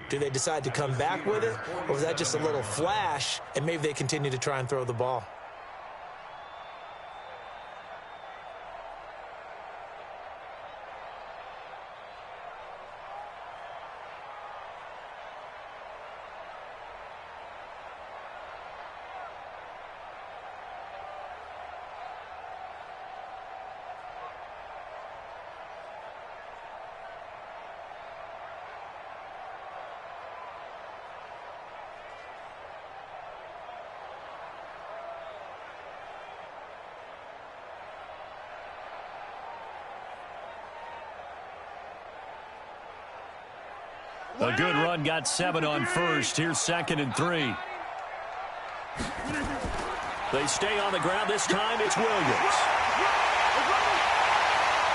Do they decide to come back with it, or was that just a little flash, and maybe they continue to try and throw the ball? A good run, got 7 on first. Here's 2nd and 3. They stay on the ground. This time it's Williams.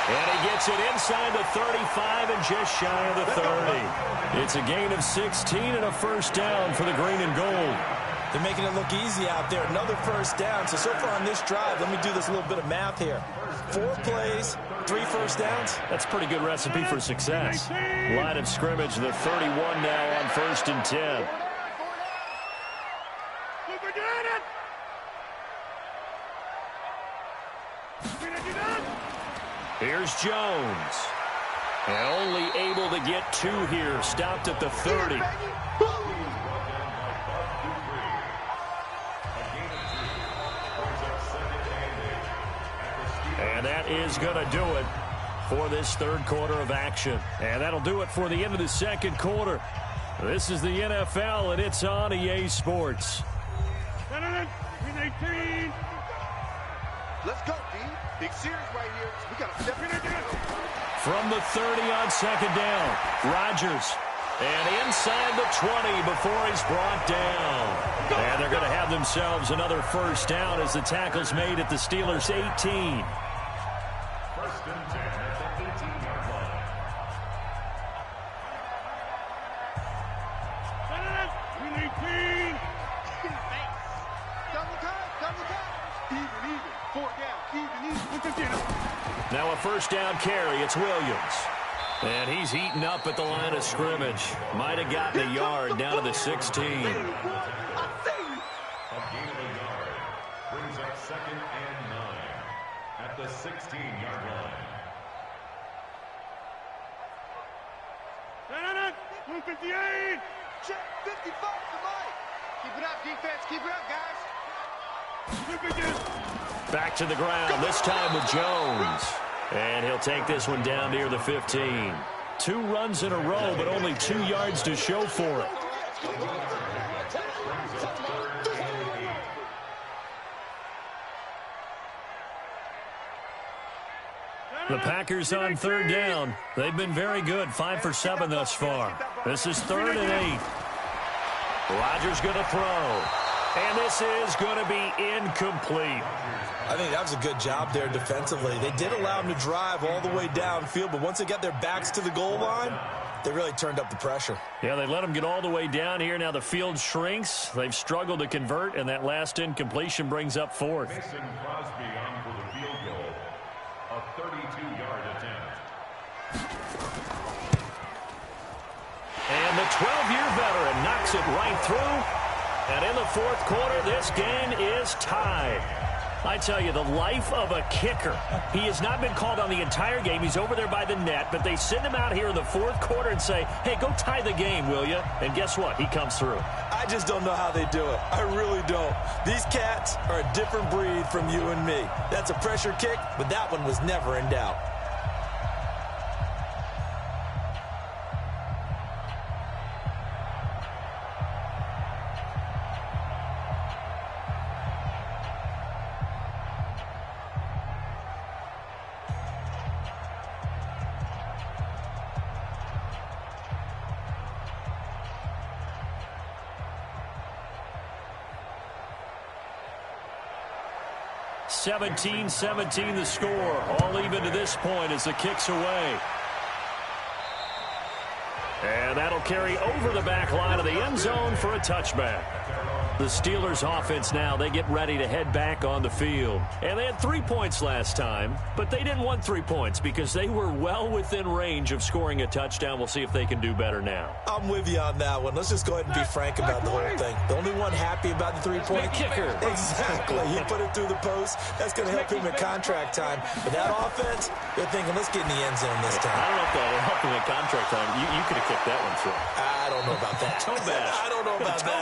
And he gets it inside the 35 and just shy of the 30. It's a gain of 16 and a first down for the green and gold. They're making it look easy out there. Another first down. So far on this drive, let me do this little bit of math here. 4 plays, 3 first downs. That's a pretty good recipe for success. Line of scrimmage, the 31 now on 1st and 10. Here's Jones. And only able to get 2 here. Stopped at the 30. And that is going to do it for this 3rd quarter of action. And that'll do it for the end of the 2nd quarter. This is the NFL, and it's on EA Sports. Let's go, D. Big series right here. We got to step in again. From the 30 on 2nd down, Rodgers. And inside the 20 before he's brought down. And they're going to have themselves another first down as the tackle's made at the Steelers' 18. First and 10 at the 18-yard line. Now a first down carry. It's Williams. And he's heating up at the line of scrimmage. Might have gotten a yard down to the 16. A gain of a yard brings up 2nd and 9 at the 16-yard line. 158. Check 55 to Mike. Keep it up, defense. Keep it up, guys. Back to the ground, this time with Jones. And he'll take this one down near the 15. 2 runs in a row, but only 2 yards to show for it. The Packers on 3rd down. They've been very good, 5 for 7 thus far. This is 3rd and 8. Rodgers going to throw. And this is going to be incomplete. I think that was a good job there defensively. They did allow them to drive all the way downfield, but once they got their backs to the goal line, they really turned up the pressure. Yeah, they let them get all the way down here. Now the field shrinks. They've struggled to convert, and that last incompletion brings up 4th. Mason Crosby on for the field goal. A 32-yard attempt. And the 12-year veteran knocks it right through. And in the 4th quarter, this game is tied. I tell you, the life of a kicker. He has not been called on the entire game. He's over there by the net, but they send him out here in the 4th quarter and say, hey, go tie the game, will you? And guess what? He comes through. I just don't know how they do it. I really don't. These cats are a different breed from you and me. That's a pressure kick, but that one was never in doubt. (17-17) the score. All even to this point as the kick's away. And that'll carry over the back line of the end zone for a touchback. The Steelers offense now, they get ready to head back on the field. And they had 3 points last time, but they didn't want 3 points because they were well within range of scoring a touchdown. We'll see if they can do better now. I'm with you on that one. Let's just go ahead and be frank about the whole thing. The only one happy about the three-point kicker. Exactly. He put it through the post. That's going to help him at contract time. But that offense, they're thinking, let's get in the end zone this time. I don't know if that'll help him at contract time. You could have kicked that one through. I don't know about that. Toe bash. I don't know about that.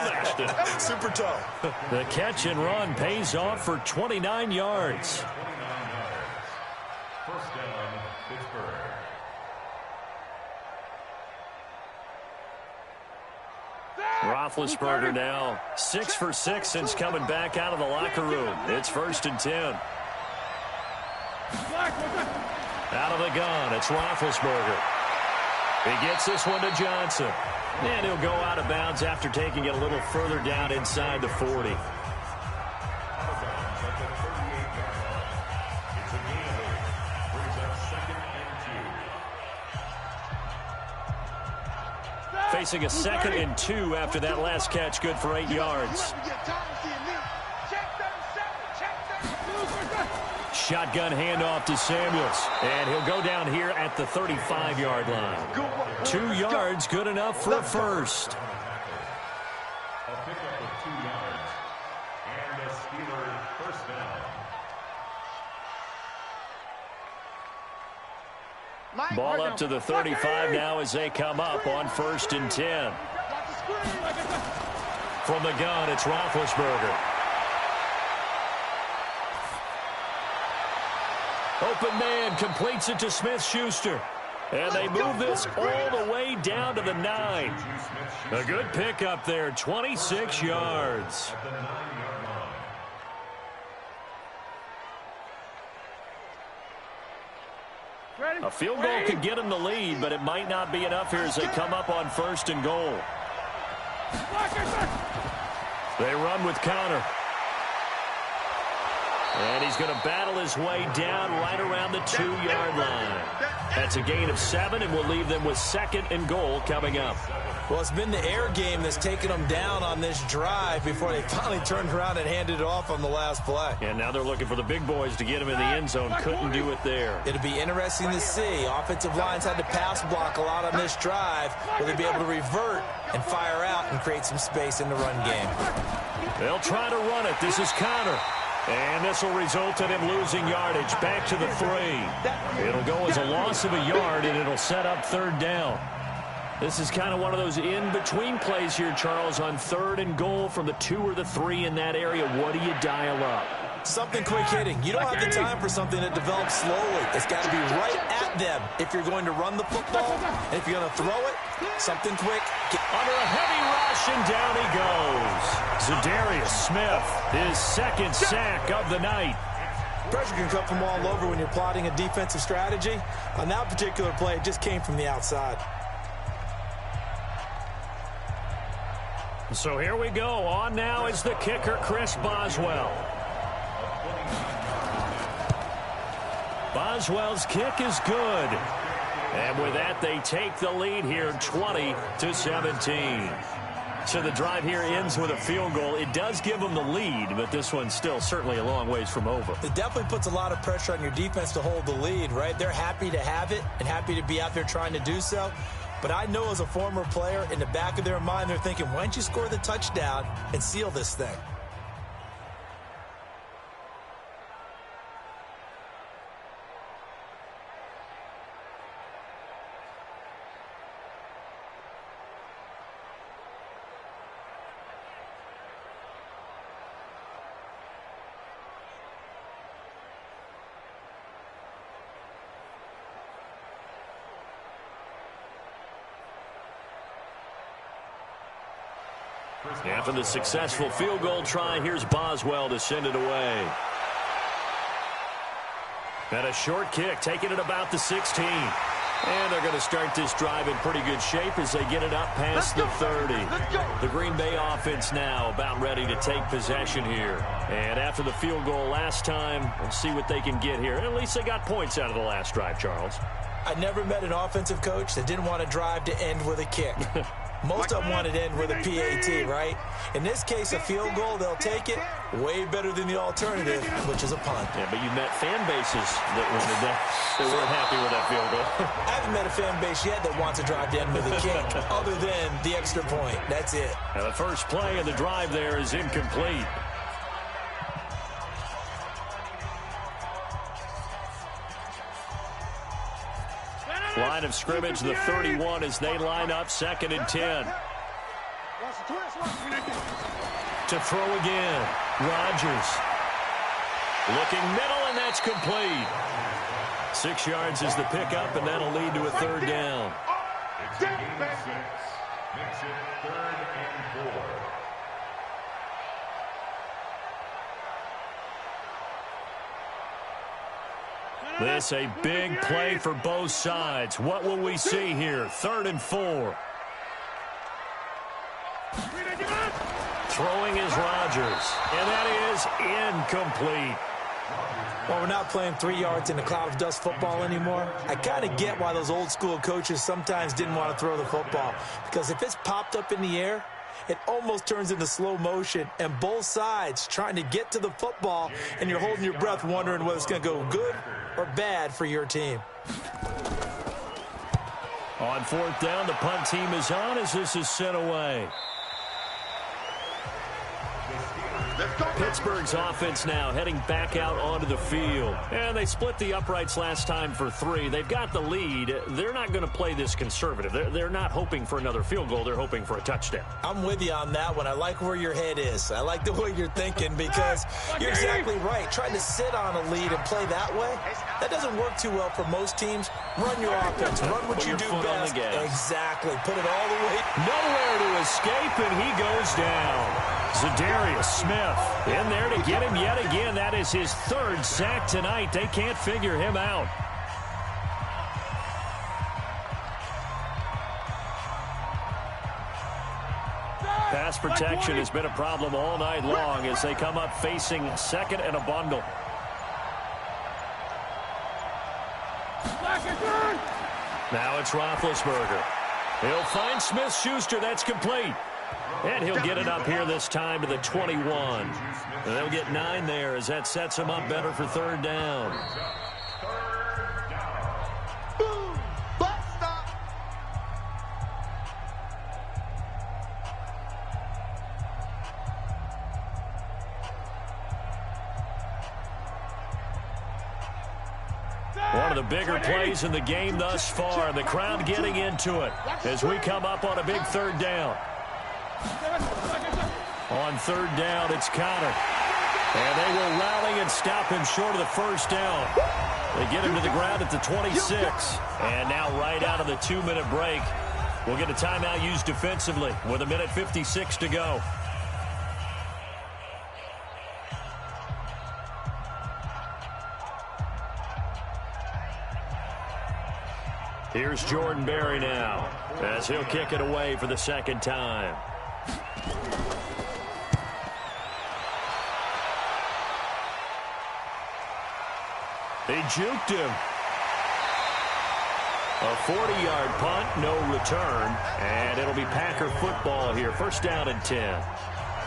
Super toe. The catch and run pays off for 29 yards. 29 yards. First down, Pittsburgh. Roethlisberger now 6 for 6 since coming back out of the locker room. It's 1st and 10. Out of the gun, it's Roethlisberger. He gets this one to Johnson. And he'll go out of bounds after taking it a little further down inside the 40. Facing a 2nd and 2 after that last catch, good for 8 yards. Shotgun handoff to Samuels, and he'll go down here at the 35-yard line. 2 yards, good enough for a first. A pickup of 2 yards, and a Steelers first down. Ball up to the 35 now as they come up on 1st and 10. From the gun, it's Roethlisberger. Open man completes it to Smith-Schuster. And they move this all the way down to the 9. A good pickup there, 26 yards. At the 9-yard line. A field goal could get them the lead, but it might not be enough here as they come up on 1st and goal. They run with Conner. And he's going to battle his way down right around the 2-yard line. That's a gain of 7, and we'll leave them with 2nd and goal coming up. Well, it's been the air game that's taken them down on this drive before they finally turned around and handed it off on the last play. And now they're looking for the big boys to get him in the end zone. Couldn't do it there. It'll be interesting to see. Offensive lines had to pass block a lot on this drive. Will they be able to revert and fire out and create some space in the run game? They'll try to run it. This is Conner. And this will result in him losing yardage back to the 3. It'll go as a loss of a yard, and it'll set up 3rd down. This is kind of one of those in-between plays here, Charles, on 3rd and goal from the 2 or the 3 in that area. What do you dial up? Something quick hitting. You don't have the time for something that develops slowly. It's got to be right at them if you're going to run the football. And if you're going to throw it, something quick. Under a heavy rush, and down he goes. Za'Darius Smith, his 2nd sack of the night. Pressure can come from all over when you're plotting a defensive strategy. On that particular play, it just came from the outside. So here we go. On now is the kicker, Chris Boswell. Boswell's kick is good. And with that, they take the lead here, 20-17. So the drive here ends with a field goal. It does give them the lead, but this one's still certainly a long ways from over. It definitely puts a lot of pressure on your defense to hold the lead, right? They're happy to have it and happy to be out there trying to do so. But I know as a former player, in the back of their mind, they're thinking, why don't you score the touchdown and seal this thing? After the successful field goal try, here's Boswell to send it away. And a short kick, taking it about the 16. And they're going to start this drive in pretty good shape as they get it up past the 30. The Green Bay offense now about ready to take possession here. And after the field goal last time, we'll see what they can get here. At least they got points out of the last drive, Charles. I never met an offensive coach that didn't want to drive to end with a kick. Most of them want it in with a PAT, right? In this case, a field goal, they'll take it way better than the alternative, which is a punt. Yeah, but you met fan bases that weren't happy with that field goal. I haven't met a fan base yet that wants to drive to end with a kick other than the extra point. That's it. Now the first play of the drive there is incomplete. Line of scrimmage, the 31 as they line up, 2nd and 10. To throw again, Rodgers. Looking middle, and that's complete. 6 yards is the pickup, and that'll lead to a 3rd down. It's a gain of 6. Makes it 3rd and 4. This a big play for both sides. What will we see here? 3rd and 4. Throwing is Rodgers, and that is incomplete. Well, we're not playing 3 yards in a cloud of dust football anymore. I kind of get why those old school coaches sometimes didn't want to throw the football, because if it's popped up in the air, it almost turns into slow motion, and both sides trying to get to the football, and you're holding your breath wondering whether it's going to go good or bad for your team. On 4th down, the punt team is on as this is sent away. Pittsburgh's offense now heading back out onto the field. And they split the uprights last time for 3. They've got the lead. They're not going to play this conservative. They're not hoping for another field goal. They're hoping for a touchdown. I'm with you on that one. I like where your head is. I like the way you're thinking, because you're exactly right. Trying to sit on a lead and play that way, that doesn't work too well for most teams. Run your offense. Run what you do best. Exactly. Put it all the way. Nowhere to escape, and he goes down. Zadarius Smith in there to get him yet again. That is his 3rd sack tonight. They can't figure him out. Pass protection has been a problem all night long as they come up facing 2nd and a bundle. Now it's Roethlisberger. He'll find Smith-Schuster. That's complete. And he'll get it up here this time to the 21. And they'll get 9 there as that sets him up better for 3rd down. One of the bigger plays in the game thus far. The crowd getting into it as we come up on a big 3rd down. On 3rd down, it's Conner. And they will rally and stop him short of the 1st down. They get him to the ground at the 26. And now right out of the 2-minute break, we'll get a timeout used defensively with 1:56 to go. Here's Jordan Berry now as he'll kick it away for the 2nd time. They juked him. A 40-yard punt, no return, and it'll be Packer football here. 1st down and 10.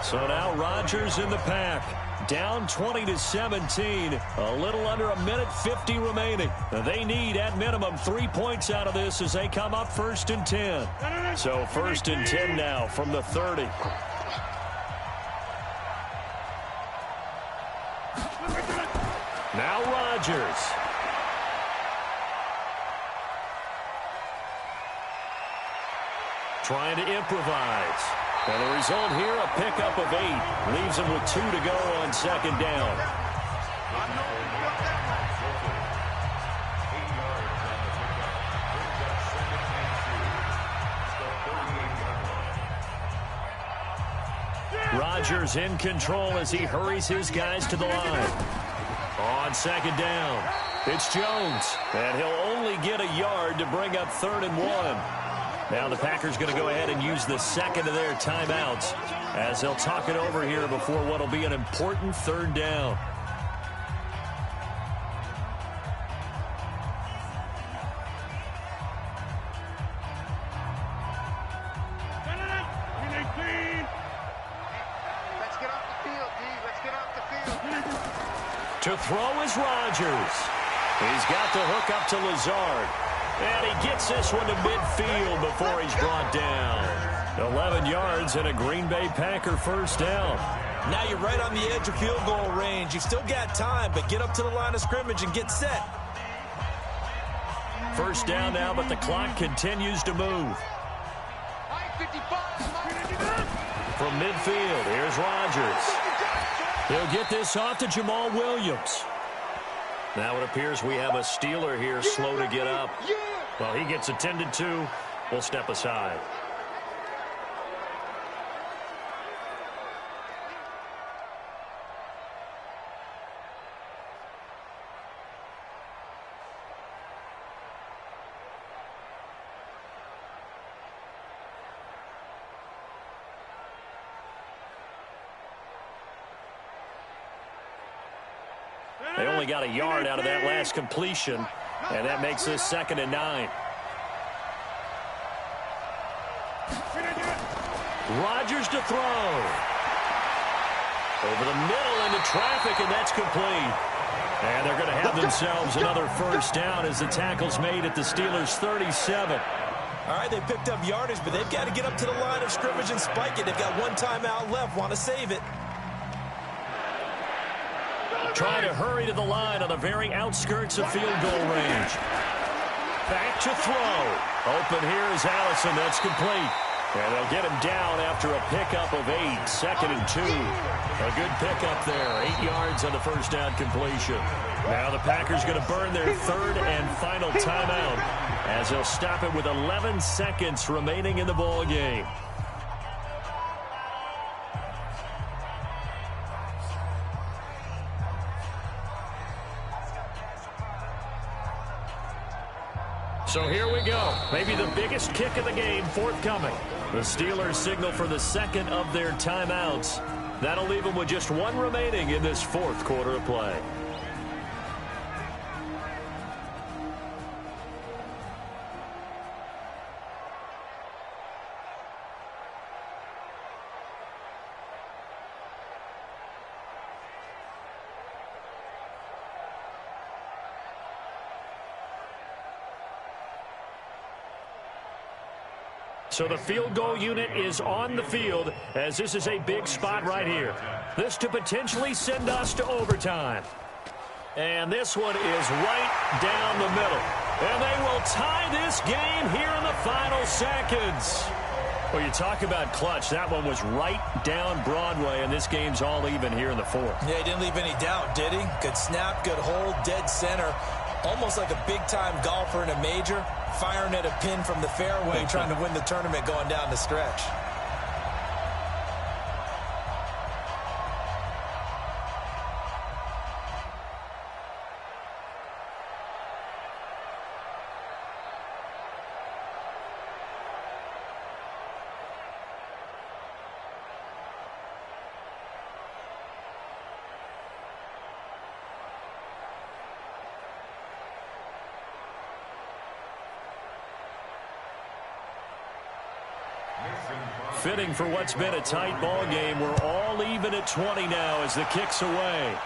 So now Rodgers in the pack. Down 20-17. A little under 1:50 remaining. They need, at minimum, 3 points out of this as they come up 1st and 10. So 1st and 10 now from the 30. Now Rodgers. Trying to improvise. And the result here, a pickup of 8. Leaves him with 2 to go on 2nd down. Rodgers in control as he hurries his guys to the line. On 2nd down, it's Jones. And he'll only get a yard to bring up 3rd and 1. Now the Packers going to go ahead and use the 2nd of their timeouts as they'll talk it over here before what will be an important 3rd down. To throw is Rodgers. He's got the hook up to Lazard. And he gets this one to midfield before he's brought down. 11 yards and a Green Bay Packer first down. Now you're right on the edge of field goal range. You've still got time, but get up to the line of scrimmage and get set. First down now, but the clock continues to move. From midfield, here's Rodgers. He'll get this off to Jamal Williams. Now it appears we have a Steeler here slow to get up. Well, he gets attended to. We'll step aside. They only got a yard out of that last completion, and that makes this 2nd and 9. Rodgers to throw. Over the middle into traffic, and that's complete. And they're going to have themselves another first down as the tackle's made at the Steelers' 37. All right, they picked up yardage, but they've got to get up to the line of scrimmage and spike it. They've got one timeout left, want to save it. Trying to hurry to the line on the very outskirts of field goal range. Back to throw. Open here is Allison. That's complete. And they'll get him down after a pickup of 8. 2nd and 2. A good pickup there. 8 yards on the first down completion. Now the Packers going to burn their 3rd and final timeout as they'll stop it with 11 seconds remaining in the ball game. So here we go. Maybe the biggest kick of the game forthcoming. The Steelers signal for the 2nd of their timeouts. That'll leave them with just 1 remaining in this 4th quarter of play. So the field goal unit is on the field as this is a big spot right here. This to potentially send us to overtime. And this one is right down the middle. And they will tie this game here in the final seconds. Well, you talk about clutch. That one was right down Broadway, and this game's all even here in the 4th. Yeah, he didn't leave any doubt, did he? Good snap, good hold, dead center. Almost like a big-time golfer in a major, firing at a pin from the fairway, trying to win the tournament going down the stretch. Fitting for what's been a tight ball game. We're all even at 20 now as the kick's away.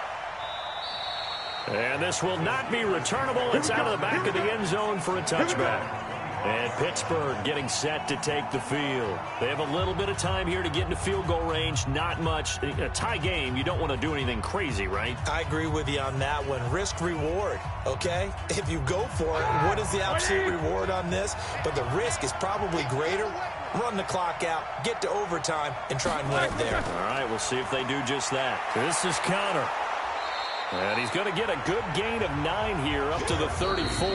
And this will not be returnable. It's out of the back of the end zone for a touchback. And Pittsburgh getting set to take the field. They have a little bit of time here to get into field goal range. Not much. A tie game, you don't want to do anything crazy, right? I agree with you on that one. Risk reward, okay? If you go for it, what is the absolute reward on this? But the risk is probably greater. Run the clock out, get to overtime, and try and win it there. All right, we'll see if they do just that. This is Connor. And he's going to get a good gain of 9 here up to the 34.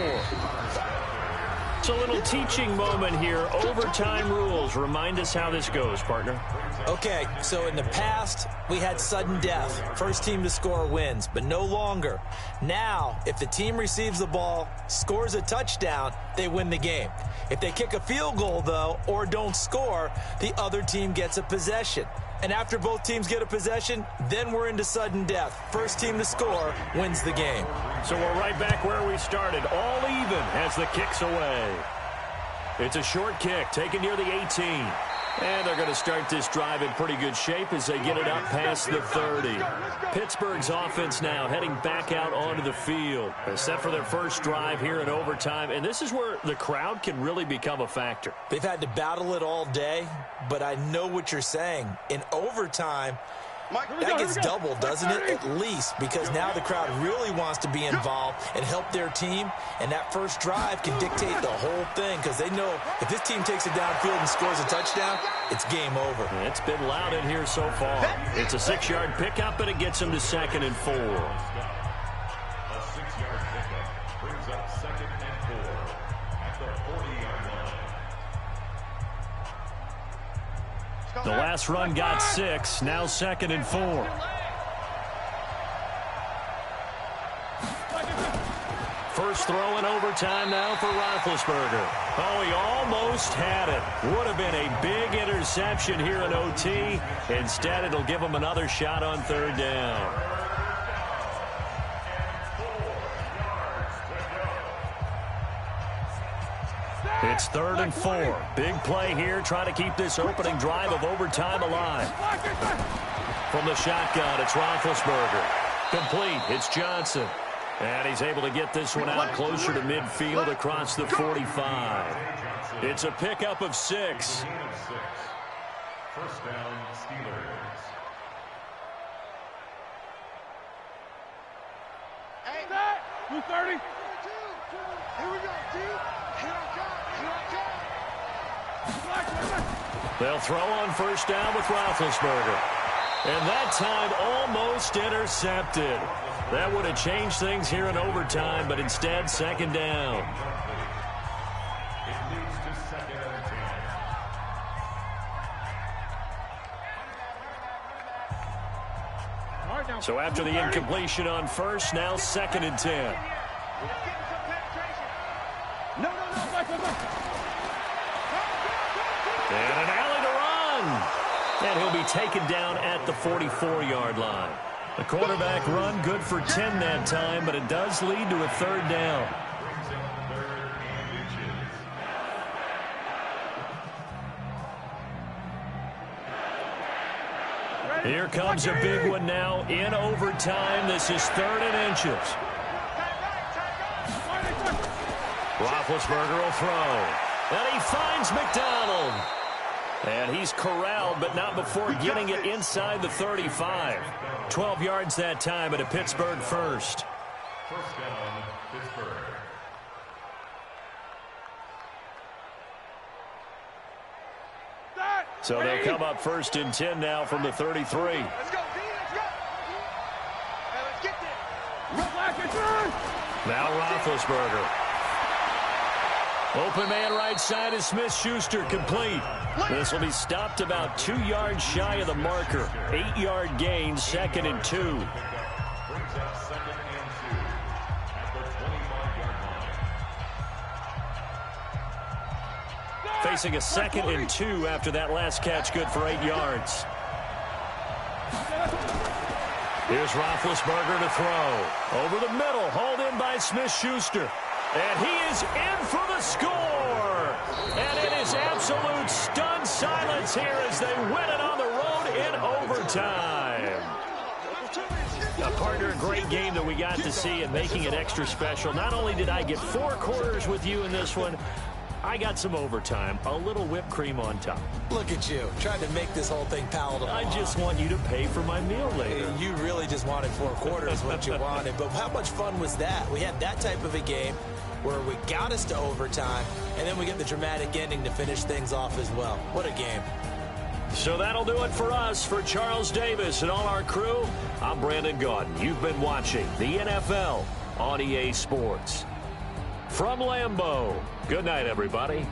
It's a little teaching moment here. Overtime rules. Remind us how this goes, partner. Okay, so in the past, we had sudden death. First team to score wins, but no longer. Now, if the team receives the ball, scores a touchdown, they win the game. If they kick a field goal, though, or don't score, the other team gets a possession. And after both teams get a possession, then we're into sudden death. First team to score wins the game. So we're right back where we started, all even as the kick's away. It's a short kick taken near the 18. And they're going to start this drive in pretty good shape as they get it up past the 30. Pittsburgh's offense now heading back out onto the field. They're set for their first drive here in overtime, and this is where the crowd can really become a factor. They've had to battle it all day, but I know what you're saying. In overtime, that gets doubled, doesn't it? At least, because now the crowd really wants to be involved and help their team, and that first drive can dictate the whole thing because they know if this team takes it downfield and scores a touchdown, it's game over. It's been loud in here so far. It's a 6-yard pickup, but it gets them to 2nd and 4. A 6-yard pickup brings up 2nd and 4 at the 40-yard line. The last run got 6, now 2nd and 4. First throw in overtime now for Roethlisberger. Oh, he almost had it. Would have been a big interception here in OT. Instead, it'll give him another shot on 3rd down. It's 3rd and 4. Big play here, trying to keep this opening drive of overtime alive. From the shotgun, it's Roethlisberger. Complete, it's Johnson. And he's able to get this one out closer to midfield across the 45. It's a pickup of 6. First down, Steelers. Hey, 230. Here we go, dude. Here I come. They'll throw on first down with Roethlisberger. And that time almost intercepted. That would have changed things here in overtime, but instead 2nd down. It leads to 2nd and 10. So after the incompletion on first, now 2nd and 10. And an alley to run. And he'll be taken down at the 44-yard line. The quarterback run good for 10 that time, but it does lead to a 3rd down. Here comes a big one now in overtime. This is 3rd and inches. Roethlisberger will throw. And he finds McDonald. And he's corralled, but not before getting it inside the 35. 12 yards that time at a Pittsburgh first. First down, Pittsburgh. So they'll come up 1st and 10 now from the 33. Let's go, D, let's go. Hey, let's get this. Now Roethlisberger. Open man right side is Smith-Schuster, complete. This will be stopped about 2 yards shy of the marker. 8-yard gain, 2nd and 2. Brings up 2nd and 2 at the 25-yard line. Facing a 2nd and 2 after that last catch, good for 8 yards. Here's Roethlisberger to throw. Over the middle, hauled in by Smith-Schuster. And he is in for the score. And it is absolute stunned silence here as they win it on the road in overtime. A partner, a great game that we got to see and making it extra special. Not only did I get 4 quarters with you in this one, I got some overtime, a little whipped cream on top. Look at you, trying to make this whole thing palatable. I just want you to pay for my meal later. You really just wanted 4 quarters, what you wanted. But how much fun was that? We had that type of a game where we got us to overtime, and then we get the dramatic ending to finish things off as well. What a game. So that'll do it for us. For Charles Davis and all our crew, I'm Brandon Gaudin. You've been watching the NFL on EA Sports. From Lambeau, good night, everybody.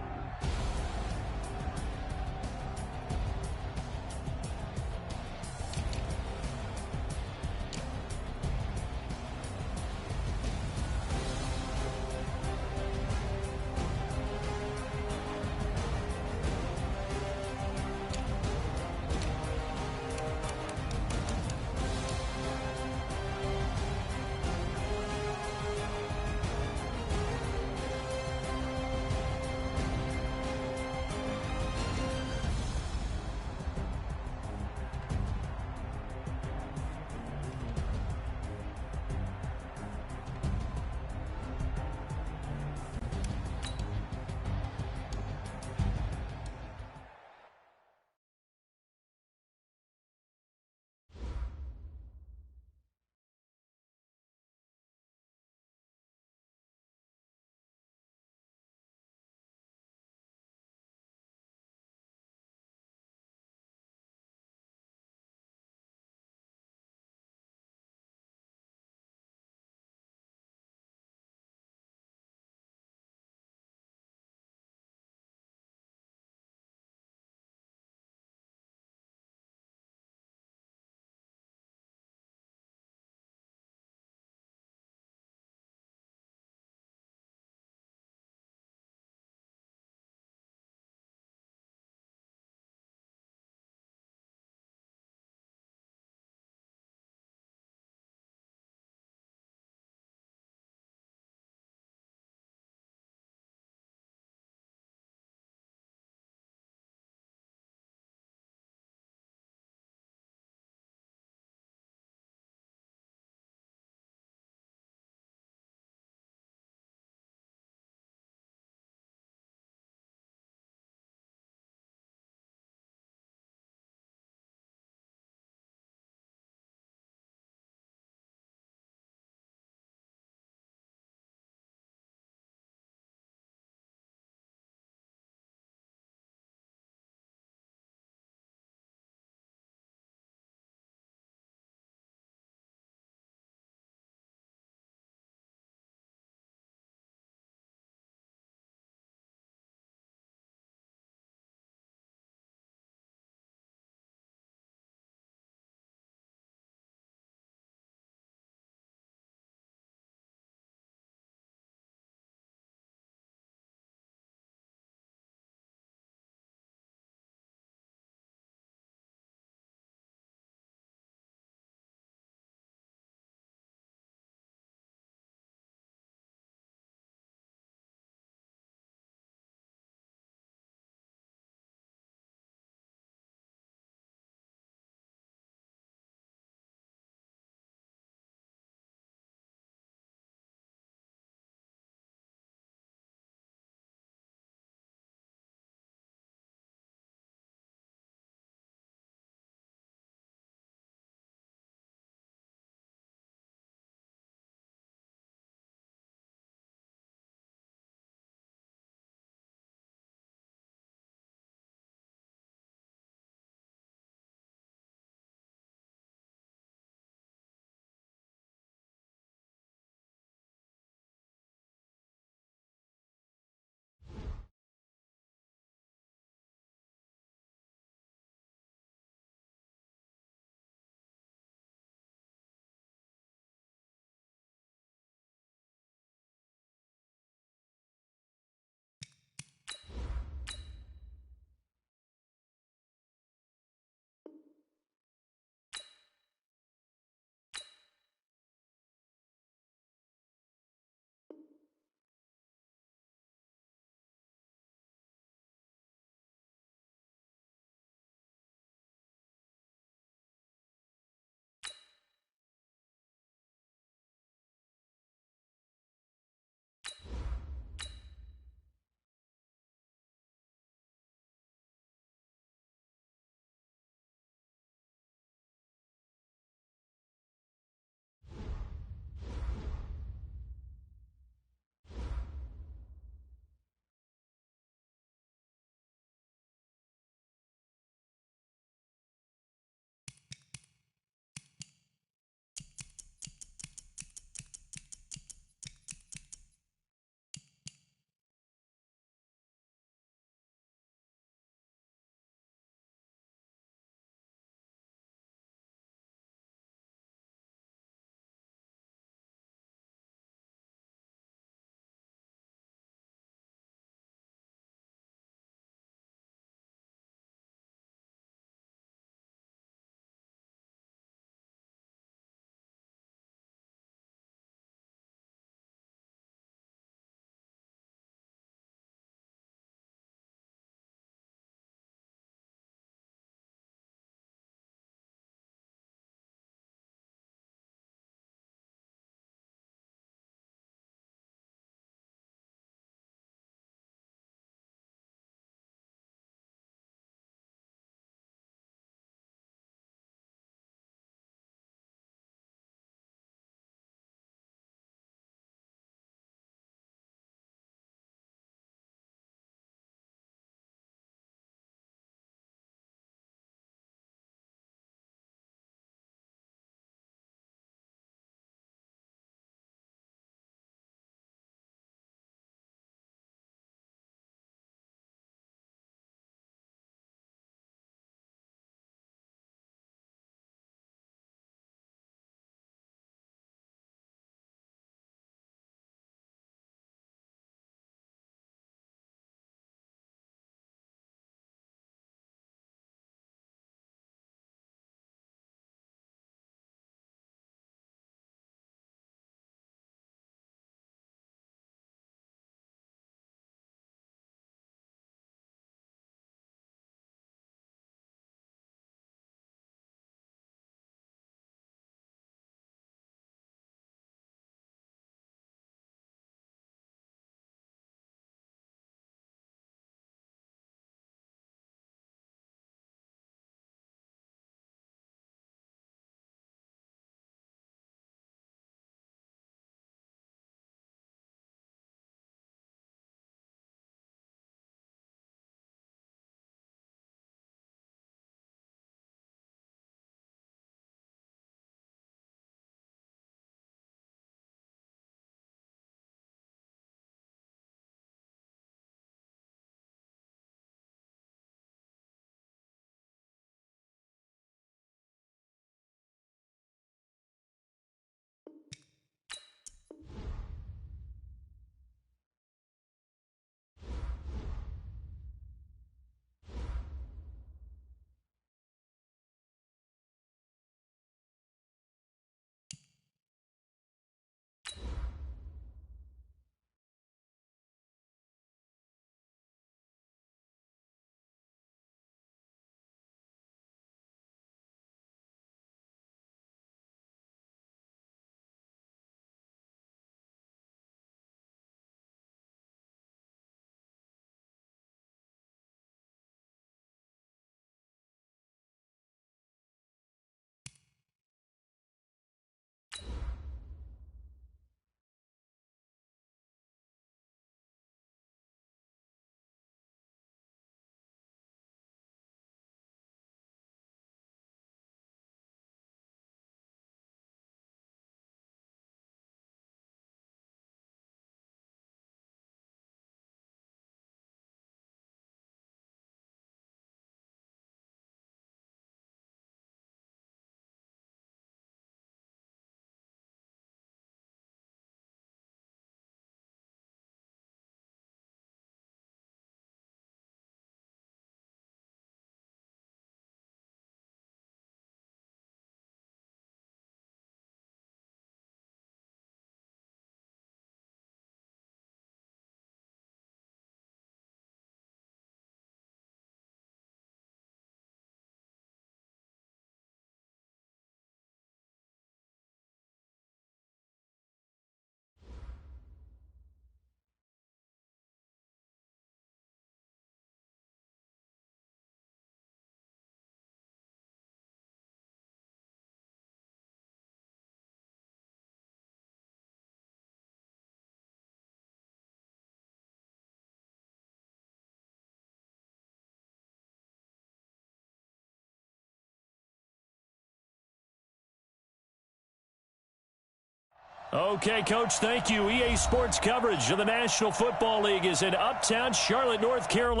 Okay, Coach, thank you. EA Sports coverage of the National Football League is in Uptown Charlotte, North Carolina.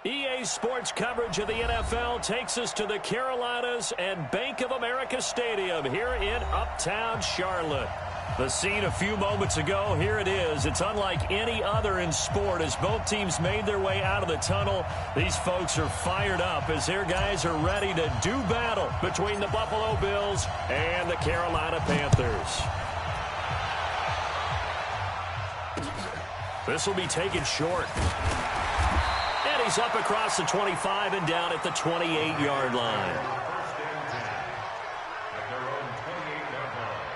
EA Sports coverage of the NFL takes us to the Carolinas and Bank of America Stadium here in Uptown Charlotte. The scene a few moments ago, here it is. It's unlike any other in sport as both teams made their way out of the tunnel. These folks are fired up as their guys are ready to do battle between the Buffalo Bills and the Carolina Panthers. This will be taken short. And he's up across the 25 and down at the 28-yard line. First and 10 at their own 28-yard line.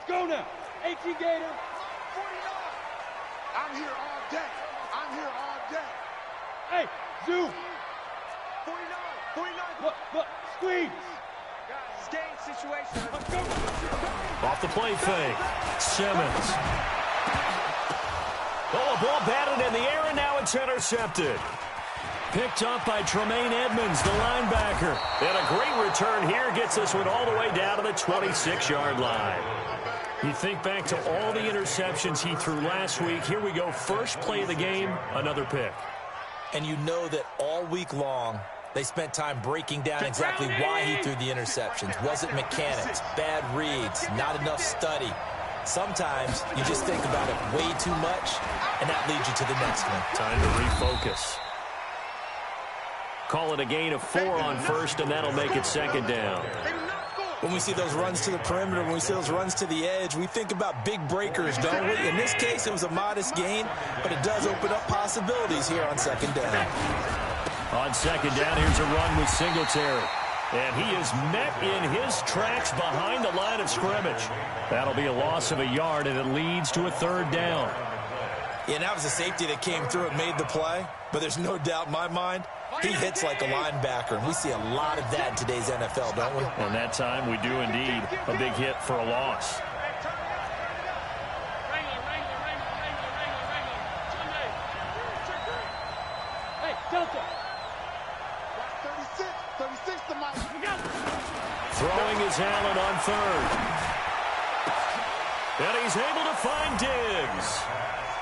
Go now. AT Gator. 49. I'm here all day. I'm here all day. Hey, Zoo. 49. 49. Look. Squeeze. Guys, game situation. Let's go. Off the play fake. Simmons. Oh, a ball batted in the air, and now it's intercepted. Picked up by Tremaine Edmonds, the linebacker. And a great return here gets this one all the way down to the 26-yard line. You think back to all the interceptions he threw last week. Here we go. First play of the game, another pick. And you know that all week long, they spent time breaking down exactly why he threw the interceptions. Was it mechanics, bad reads, not enough study? Sometimes you just think about it way too much, and that leads you to the next one. Time to refocus. Call it a gain of 4 on first, and that'll make it second down. When we see those runs to the perimeter, when we see those runs to the edge, we think about big breakers, don't we? In this case, it was a modest gain, but it does open up possibilities here on second down. On second down, here's a run with Singletary. And he is met in his tracks behind the line of scrimmage. That'll be a loss of a yard, and it leads to a third down. Yeah, and that was a safety that came through and made the play, but there's no doubt in my mind, he hits like a linebacker, and we see a lot of that in today's NFL, don't we? And that time we do indeed. A big hit for a loss. Hey, Delta. 36. Throwing is Allen on third. And he's able to find Diggs.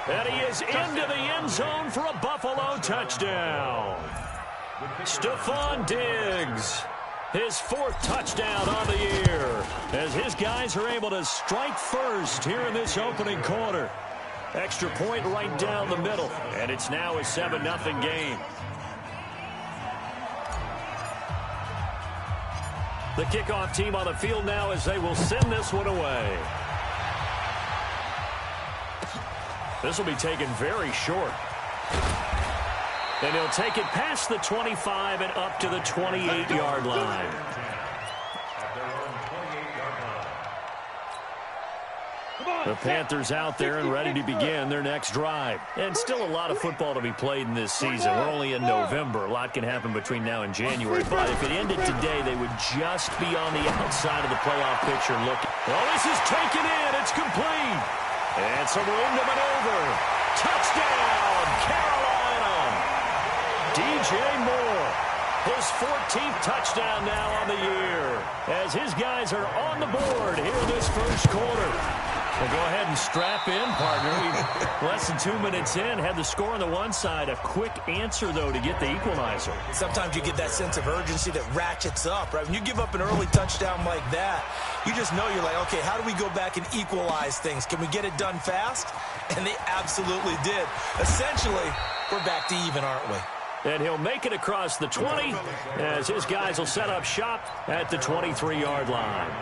And he is into the end zone for a Buffalo touchdown. Stephon Diggs, his fourth touchdown on the year, as his guys are able to strike first here in this opening quarter. Extra point right down the middle, and it's now a 7-0 game. The kickoff team on the field now as they will send this one away. This will be taken very short. And he'll take it past the 25 and up to the 28-yard line. The Panthers out there and ready to begin their next drive. And still a lot of football to be played in this season. We're only in November. A lot can happen between now and January. But if it ended today, they would just be on the outside of the playoff picture looking. Oh, this is taken in. It's complete. And some room to maneuver. Touchdown, Carolina. DJ Moore, his 14th touchdown now on the year, as his guys are on the board here in this first quarter. Well, go ahead and strap in, partner. We've less than 2 minutes in. Had the score on the one side. A quick answer, though, to get the equalizer. Sometimes you get that sense of urgency that ratchets up, right? When you give up an early touchdown like that, you just know you're like, okay, how do we go back and equalize things? Can we get it done fast? And they absolutely did. Essentially, we're back to even, aren't we? And he'll make it across the 20 as his guys will set up shop at the 23-yard line.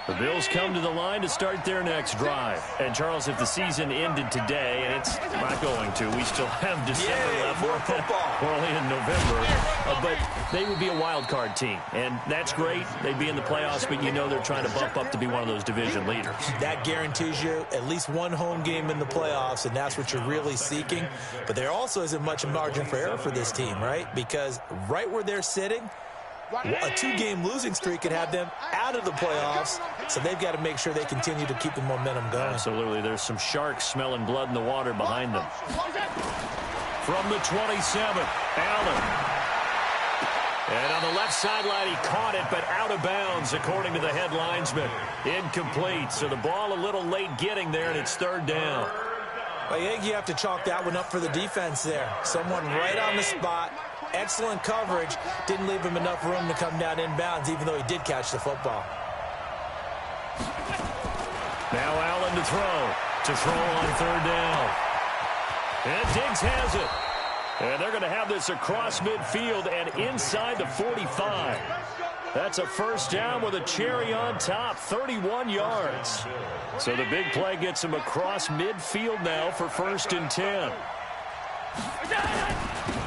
The Bills come to the line to start their next drive. And, Charles, if the season ended today, and it's not going to, we still have December left. More football. We're only in November. But they would be a wild card team. And that's great. They'd be in the playoffs, but you know they're trying to bump up to be one of those division leaders. That guarantees you at least one home game in the playoffs, and that's what you're really seeking. But there also isn't much margin for error for this team, right? Because right where they're sitting, a 2-game losing streak could have them out of the playoffs, so they've got to make sure they continue to keep the momentum going. Absolutely. There's some sharks smelling blood in the water behind them. From the 27, Allen. And on the left sideline, he caught it, but out of bounds, according to the head linesman. Incomplete, so the ball a little late getting there, and it's third down. I think you have to chalk that one up for the defense there. Someone right on the spot. Excellent coverage. Didn't leave him enough room to come down inbounds, even though he did catch the football. Now Allen to throw on third down. And Diggs has it. And they're going to have this across midfield and inside the 45. That's a first down with a cherry on top, 31 yards. So the big play gets him across midfield now for 1st and 10.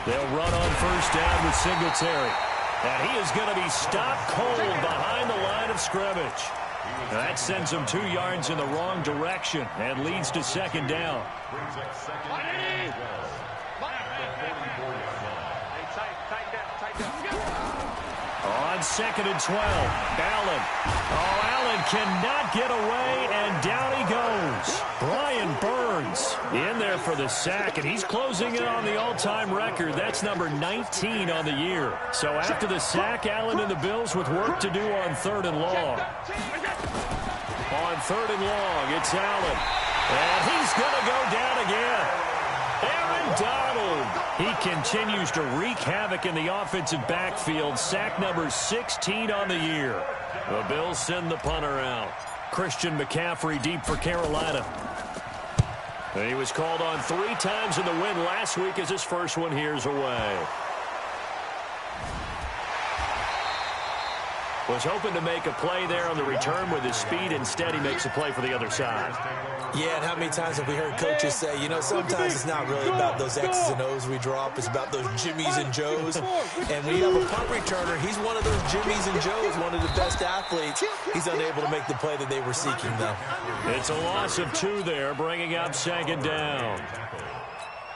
They'll run on first down with Singletary. And he is going to be stopped cold behind the line of scrimmage. That sends him 2 yards in the wrong direction and leads to second down. On 2nd and 12, Allen. Oh, Allen cannot get away, and down he goes. Brian Burns in there for the sack, and he's closing in on the all-time record. That's number 19 on the year. So after the sack, Allen and the Bills with work to do on 3rd and long. On 3rd and long, it's Allen. And he's going to go down again. Aaron Donald. He continues to wreak havoc in the offensive backfield. Sack number 16 on the year. The Bills send the punter out. Christian McCaffrey deep for Carolina. He was called on 3 times in the win last week as his first one here's away. Was hoping to make a play there on the return with his speed. Instead, he makes a play for the other side. Yeah, and how many times have we heard coaches say, you know, sometimes it's not really about those X's and O's we drop. It's about those Jimmies and Joes. And when you have a punt returner, he's one of those Jimmies and Joes, one of the best athletes. He's unable to make the play that they were seeking, though. It's a loss of 2 there, bringing up 2nd down.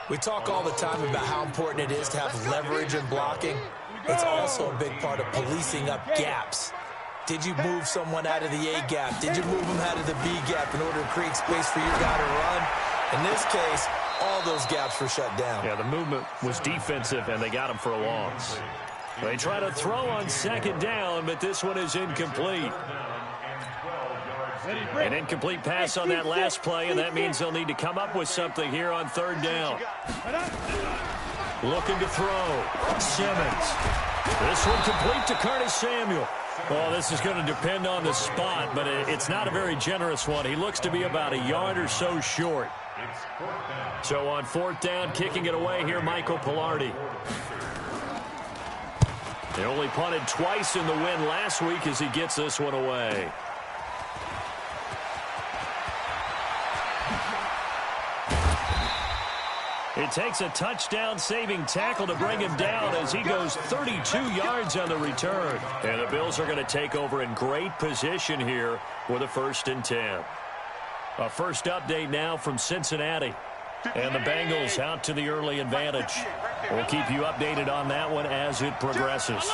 We talk all the time about how important it is to have leverage in blocking. It's also a big part of policing up gaps. Did you move someone out of the A gap? Did you move them out of the B gap in order to create space for your guy to run? In this case, all those gaps were shut down. Yeah, the movement was defensive, and they got him for a loss. They try to throw on second down, but this one is incomplete. An incomplete pass on that last play, and that means they'll need to come up with something here on third down. Looking to throw. Simmons. This one complete to Curtis Samuel. Well, this is going to depend on the spot, but it's not a very generous one. He looks to be about a yard or so short. So on fourth down, kicking it away here, Michael Palardy. They only punted twice in the win last week as he gets this one away. It takes a touchdown-saving tackle to bring him down as he goes 32 yards on the return. And the Bills are going to take over in great position here with a 1st and 10. A first update now from Cincinnati. And the Bengals out to the early advantage. We'll keep you updated on that one as it progresses.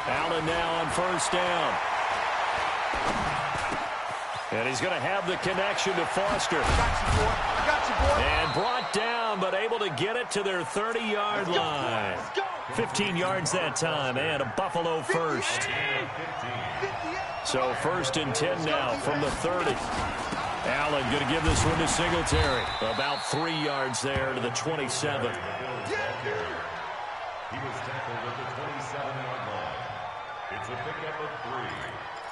Allen now on first down. And he's going to have the connection to Foster. I got you, boy. And brought down, but able to get it to their 30-yard line. 15 yards that time, and a Buffalo first. So 1st and 10 now from the 30. Allen going to give this one to Singletary. About 3 yards there to the 27. He was tackled at the 27-yard line. It's a pickup of 3.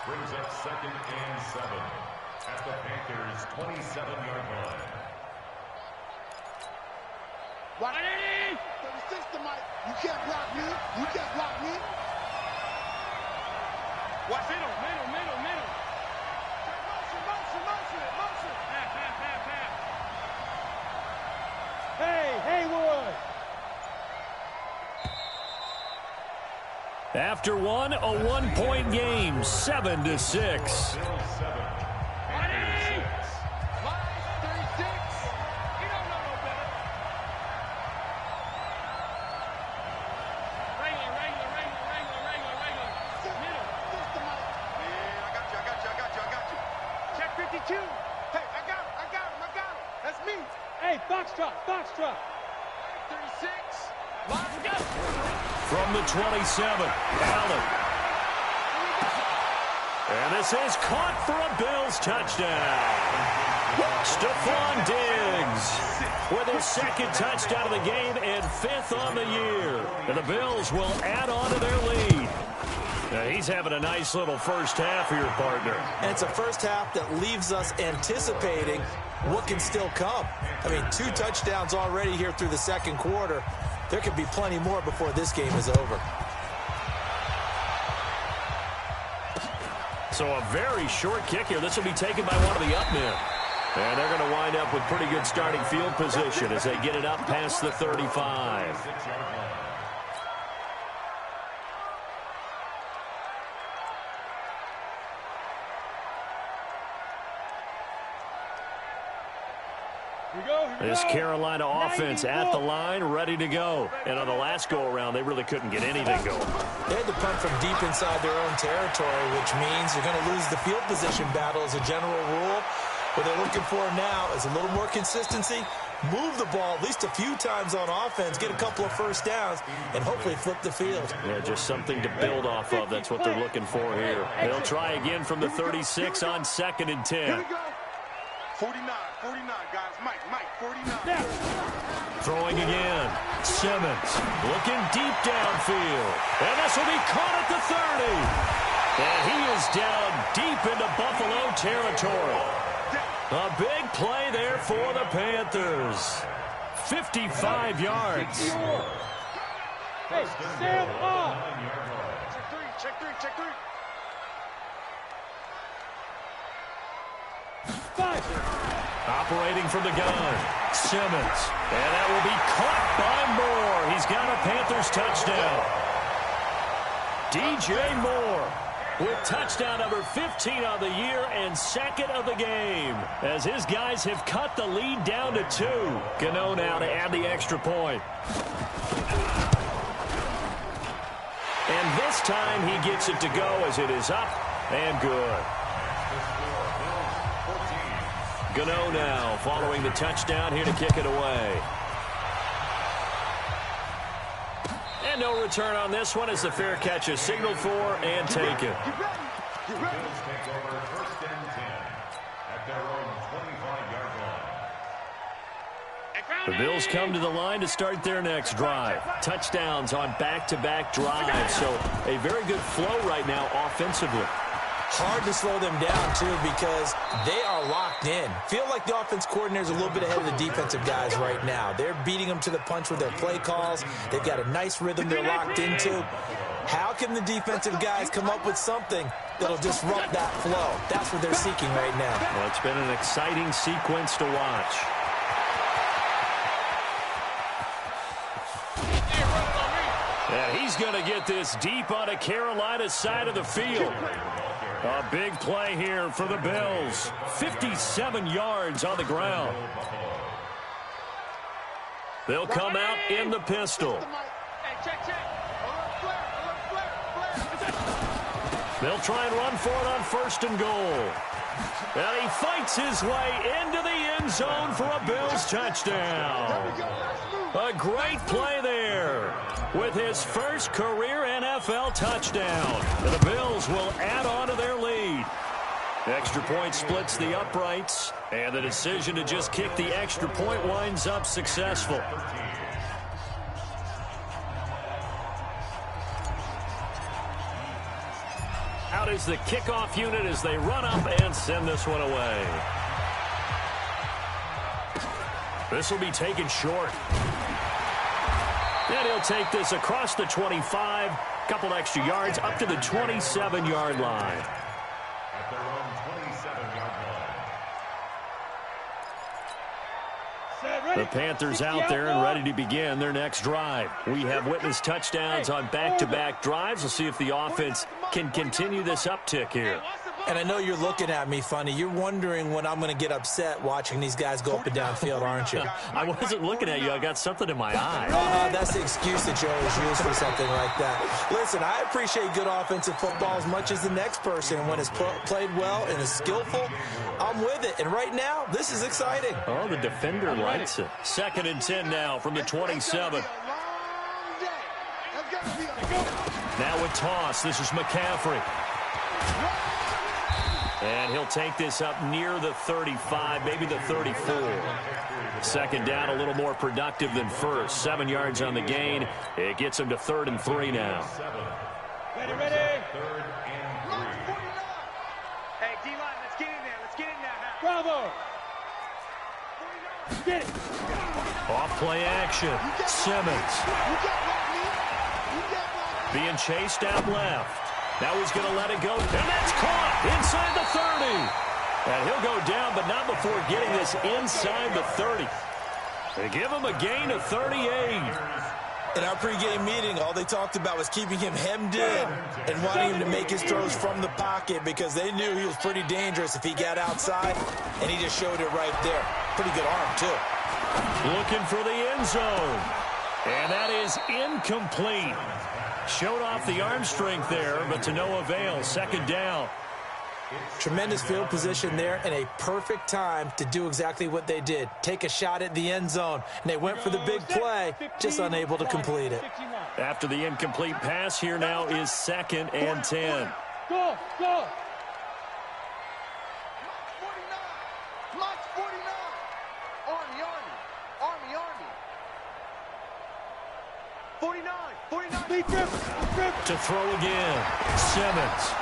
Brings up 2nd and 7 at the Panthers' 27-yard line. 36 to Mike. You can't block me. You can't block me. Watch middle. Motion. Pass. Hey, Haywood. After one, a 1-point game, 7-6. Foxtrot. 36. From the 27, Allen. And this is caught for a Bills touchdown. Stephon Diggs with his 2nd touchdown of the game and 5th on the year. And the Bills will add on to their lead. Now he's having a nice little first half here, partner. And it's a first half that leaves us anticipating what can still come. I mean, 2 touchdowns already here through the 2nd quarter. There could be plenty more before this game is over. So a very short kick here. This will be taken by one of the up men. And they're going to wind up with pretty good starting field position as they get it up past the 35. This Carolina offense at the line, ready to go. And on the last go-around, they really couldn't get anything going. They had to punt from deep inside their own territory, which means you're going to lose the field position battle as a general rule. What they're looking for now is a little more consistency, move the ball at least a few times on offense, get a couple of first downs, and hopefully flip the field. Yeah, just something to build off of. That's what they're looking for here. They'll try again from the 36 on 2nd and 10. 49, guys. Mike, 49. Throwing again. Simmons looking deep downfield. And this will be caught at the 30. And he is down deep into Buffalo territory. A big play there for the Panthers. 55 yards. Hey, Sam off. Check three. 5. Operating from the gun, Simmons. And that will be caught by Moore. He's got a Panthers touchdown. DJ Moore with touchdown number 15 on the year and 2nd of the game. As his guys have cut the lead down to 2. Gano now to add the extra point. And this time he gets it to go as it is up and good. Gano now following the touchdown here to kick it away. And no return on this one as the fair catch is signaled for and taken. The Bills take over 1st and 10 at their own 25-yard line. The Bills come to the line to start their next drive. Touchdowns on back-to-back drives, so a very good flow right now offensively. Hard to slow them down, too, because they are locked in. Feel like the offense coordinator is a little bit ahead of the defensive guys right now. They're beating them to the punch with their play calls. They've got a nice rhythm they're locked into. How can the defensive guys come up with something that'll disrupt that flow? That's what they're seeking right now. Well, it's been an exciting sequence to watch. And he's going to get this deep on a Carolina side of the field. A big play here for the Bills. 57 yards on the ground. They'll come out in the pistol. They'll try and run for it on 1st and goal. And he fights his way into the end zone for a Bills touchdown. A great play there with his first career NFL touchdown. And the Bills will add on to their lead. Extra point splits the uprights, and the decision to just kick the extra point winds up successful. Out is the kickoff unit as they run up and send this one away. This will be taken short. And he'll take this across the 25, couple extra yards up to the 27-yard line. At their own 27-yard line. The Panthers out there and ready to begin their next drive. We have witnessed touchdowns on back-to-back drives. We'll see if the offense can continue this uptick here. And I know you're looking at me funny. You're wondering when I'm going to get upset watching these guys go up and down field, aren't you? I wasn't looking at you. I got something in my eye. That's the excuse that you always use for something like that. Listen, I appreciate good offensive football as much as the next person. When it's played well and is skillful, I'm with it. And right now, this is exciting. Oh, the defender likes it. 2nd and 10 now from the 27. Now with toss, this is McCaffrey. And he'll take this up near the 35, maybe the 34. 2nd down, a little more productive than first. 7 yards on the gain. It gets him to 3rd and 3 now. Ready. 3rd and 3. Hey, D-line, let's get in there. Let's get in there. Bravo. Get it. Off play action. Simmons. Being chased out left. Now he's going to let it go, and that's caught inside the 30. And he'll go down, but not before getting this inside the 30. They give him a gain of 38. In our pregame meeting, all they talked about was keeping him hemmed in and wanting him to make his throws from the pocket because they knew he was pretty dangerous if he got outside, and he just showed it right there. Pretty good arm, too. Looking for the end zone. And that is incomplete. Showed off the arm strength there, but to no avail. 2nd down. Tremendous field position there and a perfect time to do exactly what they did. Take a shot at the end zone. And they went for the big play, just unable to complete it. After the incomplete pass, here now is 2nd and 10. Go. March 49. Army. 49. To throw again. Simmons.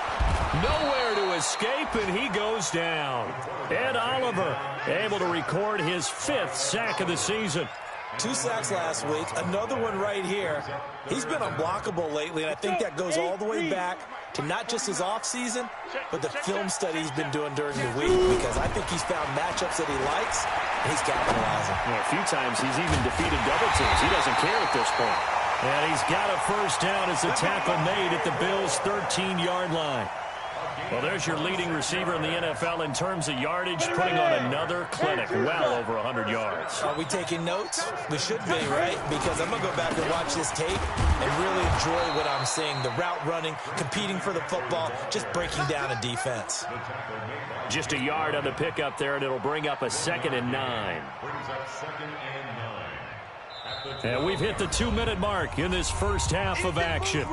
Nowhere to escape, and he goes down. Ed Oliver able to record his 5th sack of the season. 2 sacks last week, another one right here. He's been unblockable lately, and I think that goes all the way back to not just his offseason, but the film study he's been doing during the week, because I think he's found matchups that he likes, and he's capitalizing. Yeah, a few times he's even defeated double teams. He doesn't care at this point. And he's got a 1st down as the tackle made at the Bills' 13-yard line. Well, there's your leading receiver in the NFL in terms of yardage, putting on another clinic, well over 100 yards. Are we taking notes? We should be, right? Because I'm going to go back and watch this tape and really enjoy what I'm seeing. The route running, competing for the football, just breaking down a defense. Just a yard on the pickup there, and it'll bring up a 2nd and 9. And we've hit the 2-minute mark in this first half of action.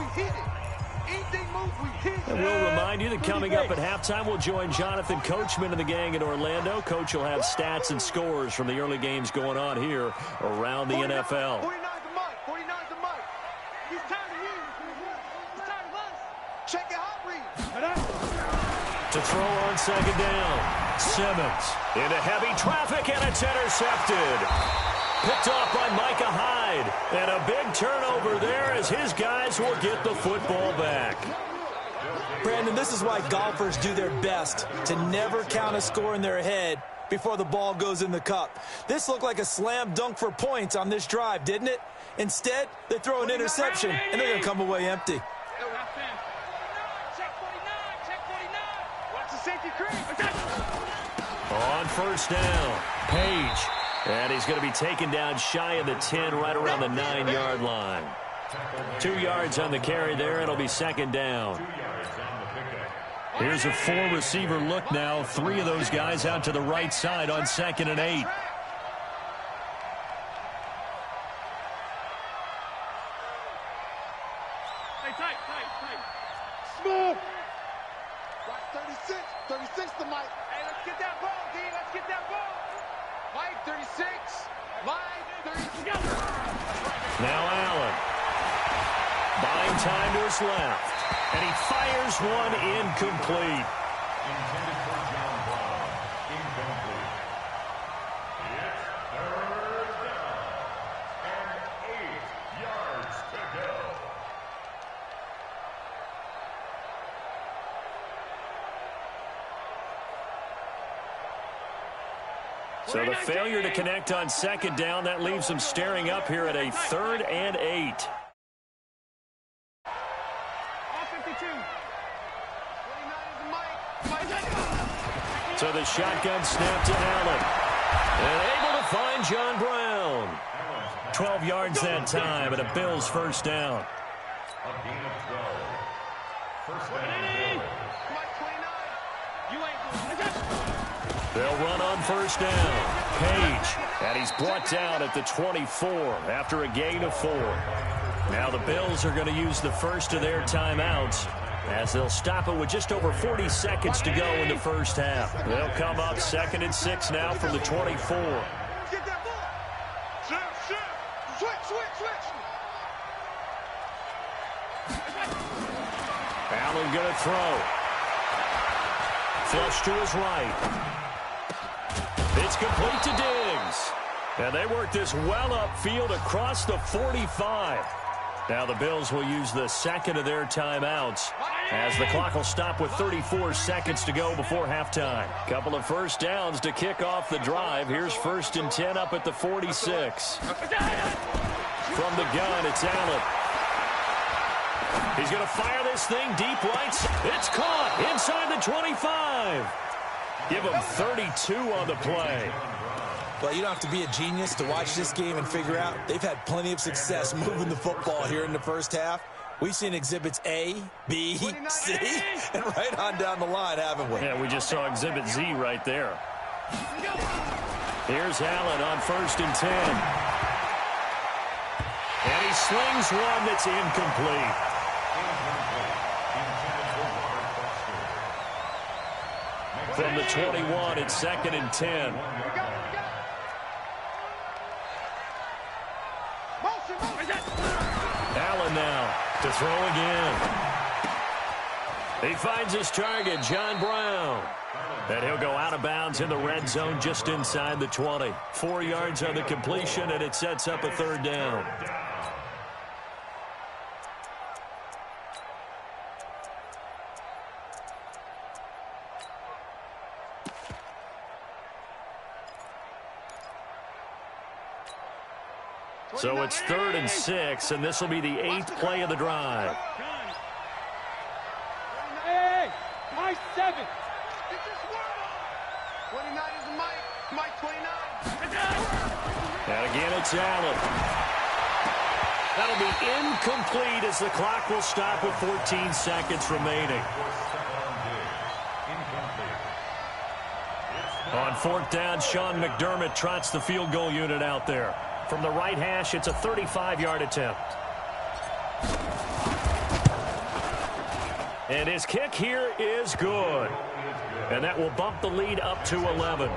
And we'll remind you that coming up at halftime, we'll join Jonathan Coachman and the gang in Orlando. Coach will have stats and scores from the early games going on here around the NFL. 49's the mic. 49's the mic. He's tired of you. He's tired of us. Check it out, Reed. To throw on 2nd down. Simmons into heavy traffic, and it's intercepted. Picked off by Micah Hyde. And a big turnover there as his guys will get the football back. Brandon, this is why golfers do their best to never count a score in their head before the ball goes in the cup. This looked like a slam dunk for points on this drive, didn't it? Instead, they throw an interception, and they're going to come away empty. On 1st down, Page. And he's going to be taken down shy of the 10, right around the 9-yard line. 2 yards on the carry there, and it'll be 2nd down. Here's a 4-receiver look now. 3 of those guys out to the right side on 2nd and 8. Smooth. Right, 36. 36 the mic. Hey, let's get that ball, D. Let's get that ball. Mike, 36. Mike, 36. Now Allen. Buying time to his left. And he fires one incomplete. Intended for John Brown. Incomplete. It's 3rd down. And 8 yards to go. So the failure to connect on 2nd down, that leaves them staring up here at a 3rd and 8. So the shotgun snap to Allen. And able to find John Brown. 12 yards that time, and a Bills 1st down. A gain of 12. 1st down. They'll run on 1st down. Page. And he's brought down at the 24 after a gain of 4. Now the Bills are going to use the first of their timeouts, as they'll stop it with just over 40 seconds to go in the first half. They'll come up 2nd and 6 now from the 24. Get that ball. Switch. Allen going to throw. Flush to his right. It's complete to Diggs. And they work this well upfield across the 45. Now the Bills will use the 2nd of their timeouts, as the clock will stop with 34 seconds to go before halftime. Couple of 1st downs to kick off the drive. Here's 1st and 10 up at the 46. From the gun, it's Allen. He's going to fire this thing deep right. It's caught inside the 25. Give him 32 on the play. Well, you don't have to be a genius to watch this game and figure out they've had plenty of success moving the football here in the first half. We've seen exhibits A, B, C, and right on down the line, haven't we? Yeah, we just saw exhibit Z right there. Here's Allen on 1st and 10. And he slings one that's incomplete. From the 21, it's 2nd and 10. Allen now to throw again. He finds his target, John Brown. And he'll go out of bounds in the red zone just inside the 20. 4 yards on the completion, and it sets up a 3rd down. So it's 3rd and 6, and this will be the 8th play of the drive. Hey, nice. 7. Get this word on. 29 is Mike. Mike 29. And again, it's Allen. That'll be incomplete as the clock will stop with 14 seconds remaining. On 4th down, Sean McDermott trots the field goal unit out there. From the right hash, it's a 35-yard attempt. And his kick here is good. And that will bump the lead up to 11.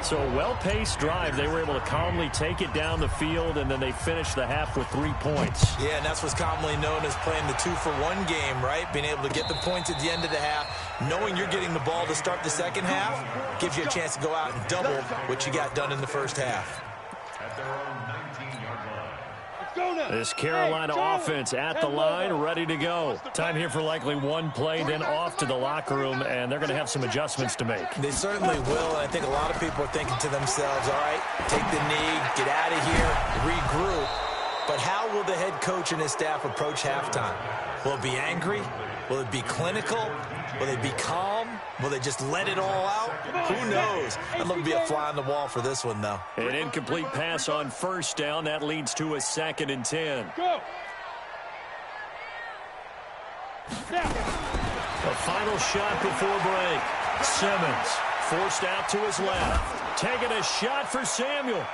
So a well-paced drive. They were able to calmly take it down the field, and then they finished the half with 3 points. Yeah, and that's what's commonly known as playing the 2-for-1 game, right? Being able to get the points at the end of the half, knowing you're getting the ball to start the second half, gives you a chance to go out and double what you got done in the first half. At their own 19-yard line. This Carolina offense at the line, ready to go. Time here for likely one play, then off to the locker room, and they're going to have some adjustments to make. They certainly will, and I think a lot of people are thinking to themselves, all right, take the knee, get out of here, regroup. But how will the head coach and his staff approach halftime? Will it be angry? Will it be clinical? Will they be calm? Will they just let it all out? Who knows? I'd love to be a fly on the wall for this one, though. An incomplete pass on 1st down. That leads to a 2nd and 10. Go. The final shot before break. Simmons forced out to his left. Taking a shot for Samuel.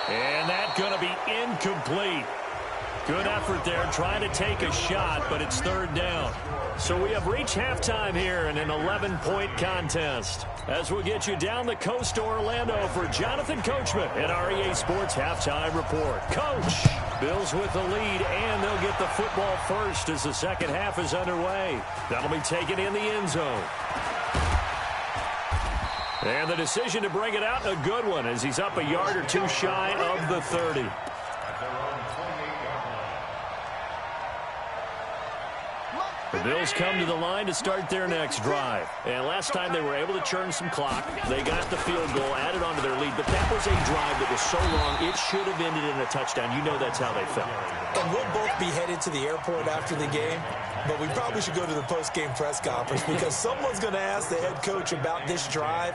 And that's going to be incomplete. Good effort there, trying to take a shot, but it's 3rd down. So we have reached halftime here in an 11-point contest. As we'll get you down the coast to Orlando for Jonathan Coachman at REA Sports Halftime Report. Coach, Bills with the lead, and they'll get the football first as the second half is underway. That'll be taken in the end zone. And the decision to bring it out, a good one, as he's up a yard or two shy of the 30. The Bills come to the line to start their next drive. And last time they were able to churn some clock. They got the field goal, added on to their lead. But that was a drive that was so long, it should have ended in a touchdown. You know that's how they felt. And we'll both be headed to the airport after the game. But we probably should go to the post-game press conference because someone's going to ask the head coach about this drive.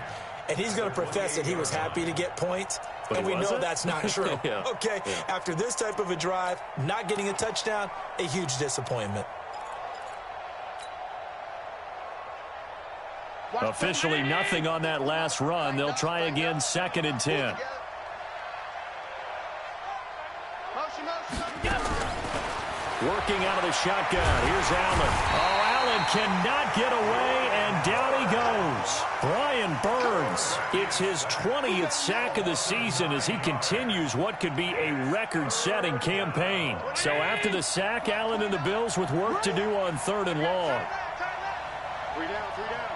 And he's going to profess that he was happy to get points. But and we know that's not true. Yeah. Okay, yeah. After this type of a drive, not getting a touchdown, a huge disappointment. Officially nothing on that last run. They'll try again, 2nd and 10. Working out of the shotgun. Here's Allen. Oh, Allen cannot get away, and down he goes. Brian Burns. It's his 20th sack of the season as he continues what could be a record-setting campaign. So after the sack, Allen and the Bills with work to do on 3rd and long. 3 down, 3 down.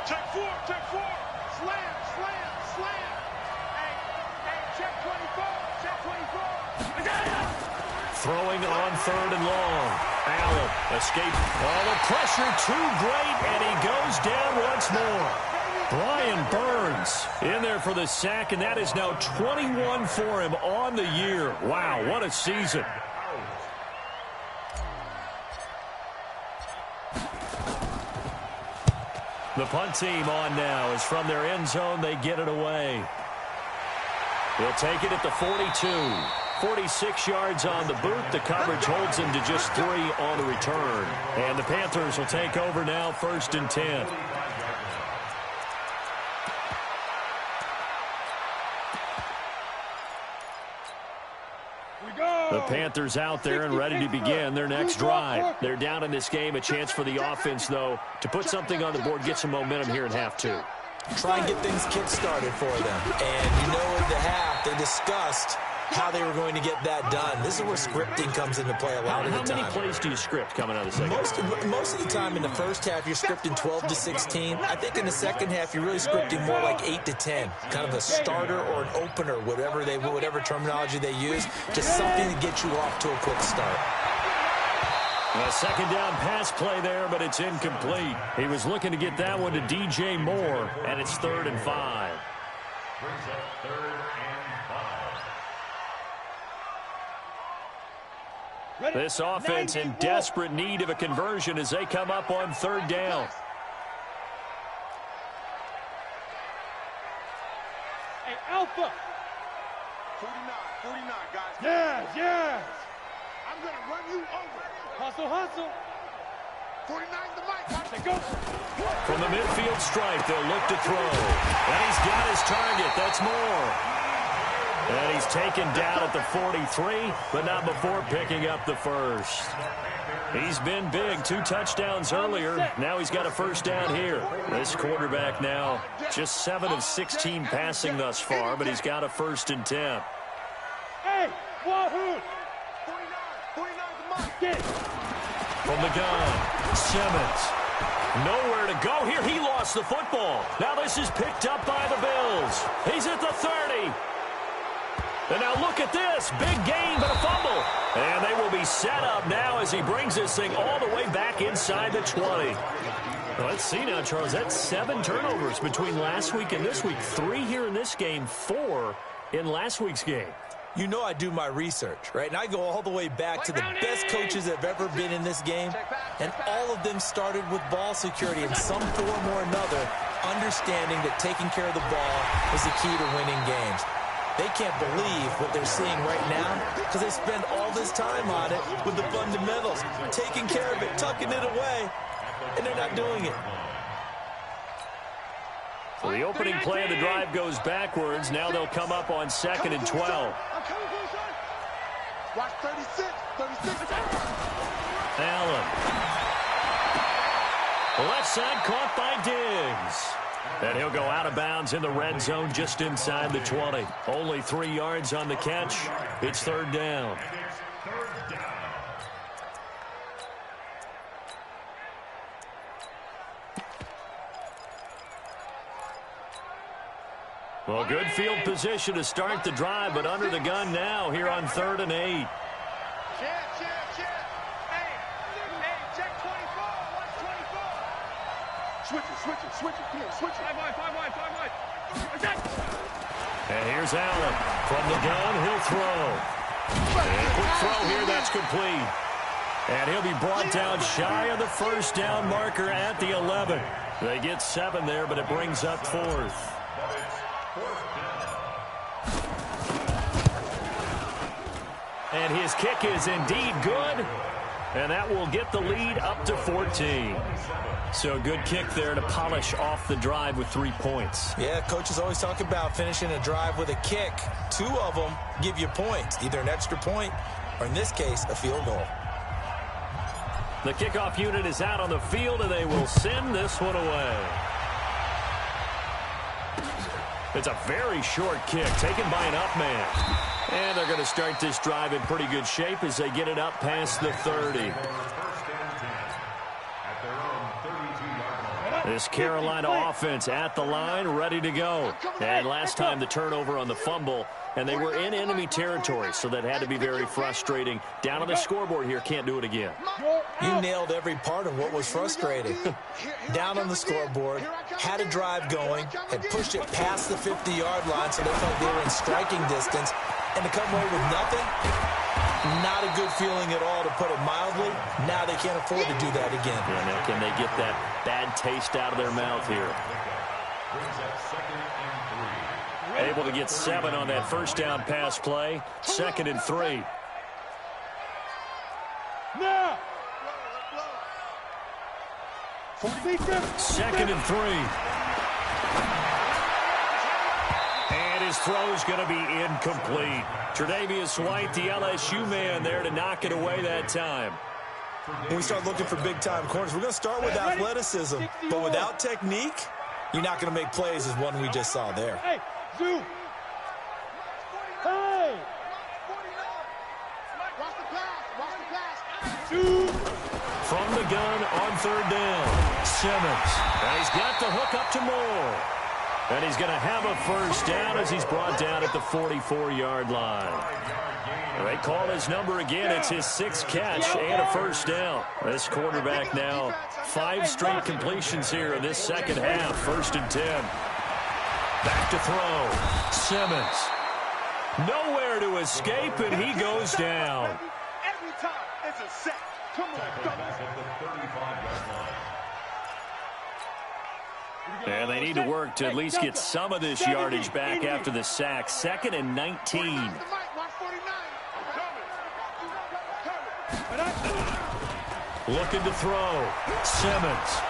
Check 4, check 4. Slam, slam, slam. Hey, check 24, check 24. Throwing on 3rd and long. Allen escapes. Oh, the pressure too great, and he goes down once more. Brian Burns in there for the sack, and that is now 21 for him on the year. Wow, what a season. The punt team on now is from their end zone. They get it away. They'll take it at the 42. 46 yards on the boot. The coverage holds him to just 3 on the return. And the Panthers will take over now, 1st and 10. The Panthers out there and ready to begin their next drive. They're down in this game. A chance for the offense, though, to put something on the board, get some momentum here in half 2. Try and get things kick-started for them. And you know at the half, they discussed how they were going to get that done. This is where scripting comes into play a lot of the time. How many plays do you script coming out of the second half? Most of the time in the first half, you're scripting 12 to 16. I think in the second half, you're really scripting more like 8 to 10. Kind of a starter or an opener, whatever terminology they use. Just something to get you off to a quick start. A second down pass play there, but it's incomplete. He was looking to get that one to DJ Moore, and it's 3rd and 5. Brings up 3rd and 5. This offense in desperate need of a conversion as they come up on third down. Hey, Alpha. 49, guys. Yes. I'm going to run you over. Hustle. 49 the mic. Watch it go. From the midfield stripe, they'll look to throw. And he's got his target. That's Moore. And he's taken down at the 43, but not before picking up the first. He's been big. 2 touchdowns earlier. Now he's got a first down here. This quarterback now just 7 of 16 passing thus far, but he's got a 1st and 10. Hey, Wahoo! 49 the mic. From the gun, Simmons. Nowhere to go here. He lost the football. Now this is picked up by the Bills. He's at the 30. And now look at this. Big gain, but a fumble. And they will be set up now as he brings this thing all the way back inside the 20. Well, let's see now, Charles. That's 7 turnovers between last week and this week. 3 here in this game, 4 in last week's game. You know I do my research, right? And I go all the way back to the best coaches that have ever been in this game. And all of them started with ball security in some form or another, understanding that taking care of the ball is the key to winning games. They can't believe what they're seeing right now because they spend all this time on it with the fundamentals, taking care of it, tucking it away, and they're not doing it. So the opening play of the drive goes backwards. Now they'll come up on 2nd and 12. Watch 36. Allen. Left side caught by Diggs. And he'll go out of bounds in the red zone just inside the 20. Only 3 yards on the catch. It's 3rd down. Well, good field position to start the drive, but under the gun now here on 3rd and 8. Check. Hey, check 24. Watch 24. Switch it. Come on, switch it. 5 wide. And here's Allen. From the gun, he'll throw. And quick throw here, that's complete. And he'll be brought down shy of the first down marker at the 11. They get 7 there, but it brings up 4th. And his kick is indeed good. And that will get the lead up to 14. So a good kick there to polish off the drive with 3 points. Yeah, coaches always talk about finishing a drive with a kick. 2 of them give you points, either an extra point or, in this case, a field goal. The kickoff unit is out on the field, and they will send this one away. It's a very short kick taken by an up man. And they're going to start this drive in pretty good shape as they get it up past the 30. This Carolina offense at the line, ready to go. And last time the turnover on the fumble, and they were in enemy territory, so that had to be very frustrating. Down on the scoreboard here, can't do it again. You nailed every part of what was frustrating. Down on the scoreboard, had a drive going, had pushed it past the 50-yard line, so they felt they were in striking distance, and to come away with nothing, not a good feeling at all, to put it mildly. Now they can't afford to do that again. Yeah, now can they get that bad taste out of their mouth here? Able to get 7 on that first down pass play. 2nd and 3. Now. 2nd and 3. And his throw's going to be incomplete. Tre'Davious White, the LSU man, there to knock it away that time. When we start looking for big-time corners, we're going to start with athleticism. But without technique, you're not going to make plays as one we just saw there. Hey, Zoo. Hey. Watch the pass. Zoo. From the gun on 3rd down, Simmons. And he's got the hook up to Moore. And he's going to have a first down as he's brought down at the 44-yard line. They call his number again. It's his 6th catch and a first down. This quarterback now 5 straight completions here in this second half. 1st and 10. Back to throw. Simmons. Nowhere to escape, and he goes down. Every time. It's a sack. Come on, fellas. At the 35-yard line. And they need to work to at least get some of this yardage back after the sack. 2nd and 19. Looking to throw. Simmons.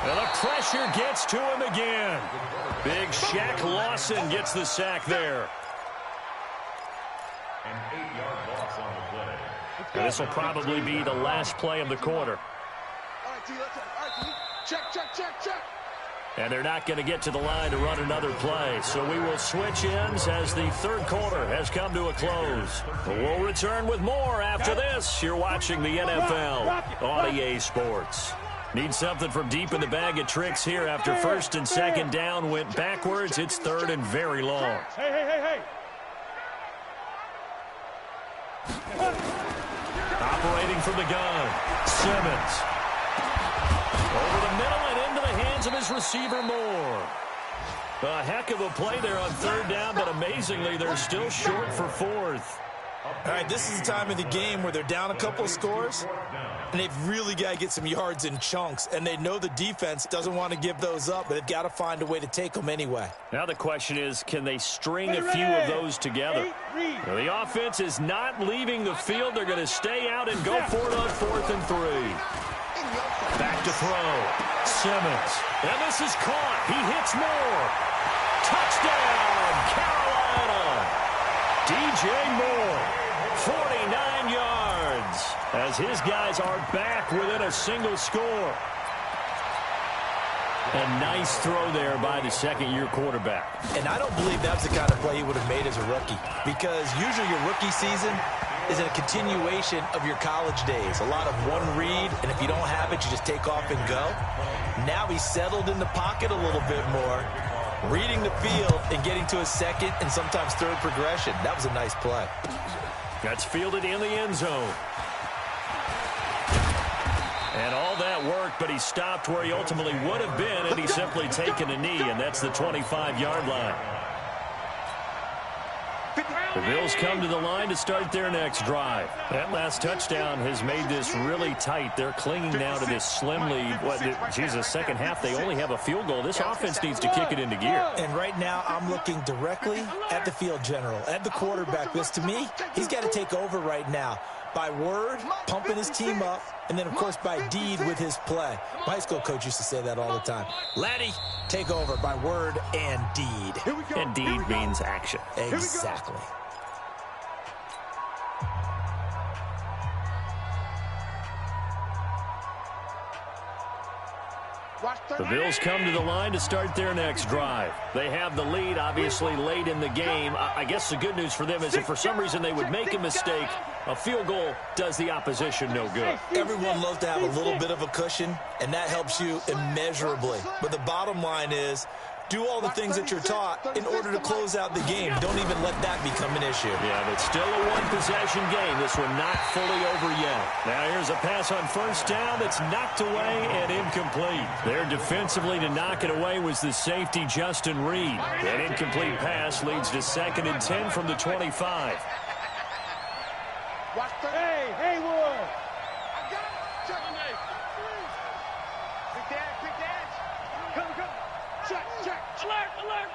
And the pressure gets to him again. Big Shaq Lawson gets the sack there. An 8-yard loss on the play. And this will probably be the last play of the quarter. All right, T, let's go. All right, T. Check. And they're not going to get to the line to run another play. So we will switch ends as the third quarter has come to a close. We'll return with more after this. You're watching the NFL on EA Sports. Need something from deep in the bag of tricks here after 1st and 2nd down went backwards. It's 3rd and very long. Hey. Operating from the gun. Simmons. Over the middle and into the hands of his receiver, Moore. A heck of a play there on 3rd down, but amazingly, they're still short for 4th. All right, this is the time of the game where they're down a couple of scores, and they've really got to get some yards in chunks, and they know the defense doesn't want to give those up, but they've got to find a way to take them anyway. Now the question is, can they string a few of those together? Well, the offense is not leaving the field. They're going to stay out and go for it on 4th and 3. Back to throw. Simmons. And this is caught. He hits Moore. Touchdown, Carolina. DJ Moore, 49 yards, as his guys are back within a single score. A nice throw there by the second-year quarterback. And I don't believe that's the kind of play he would have made as a rookie, because usually your rookie season is a continuation of your college days. A lot of one read, and if you don't have it, you just take off and go. Now he's settled in the pocket a little bit more, reading the field and getting to a second and sometimes third progression. That was a nice play. That's fielded in the end zone. And all that worked, but he stopped where he ultimately would have been, and he's simply taken a knee, and that's the 25-yard line. The Bills come to the line to start their next drive. That last touchdown has made this really tight. They're clinging now to this slim lead. Second half, they only have a field goal. This offense needs to kick it into gear. And right now, I'm looking directly at the field general, at the quarterback, because to me, he's got to take over right now. By word, pumping his team up, and then, of course, by deed with his play. My high school coach used to say that all the time. Laddie, take over by word and deed. And deed means action. Exactly. The Bills come to the line to start their next drive. They have the lead, obviously, late in the game. I guess the good news for them is if for some reason they would make a mistake, a field goal does the opposition no good. Everyone loves to have a little bit of a cushion, and that helps you immeasurably. But the bottom line is, do all the things that you're taught in order to close out the game. Don't even let that become an issue. Yeah, but still a one-possession game. This one not fully over yet. Now here's a pass on 1st down that's knocked away and incomplete. There defensively to knock it away was the safety Justin Reed. That incomplete pass leads to 2nd and 10 from the 25. Hey, Haywood! Big dad. Come. Check.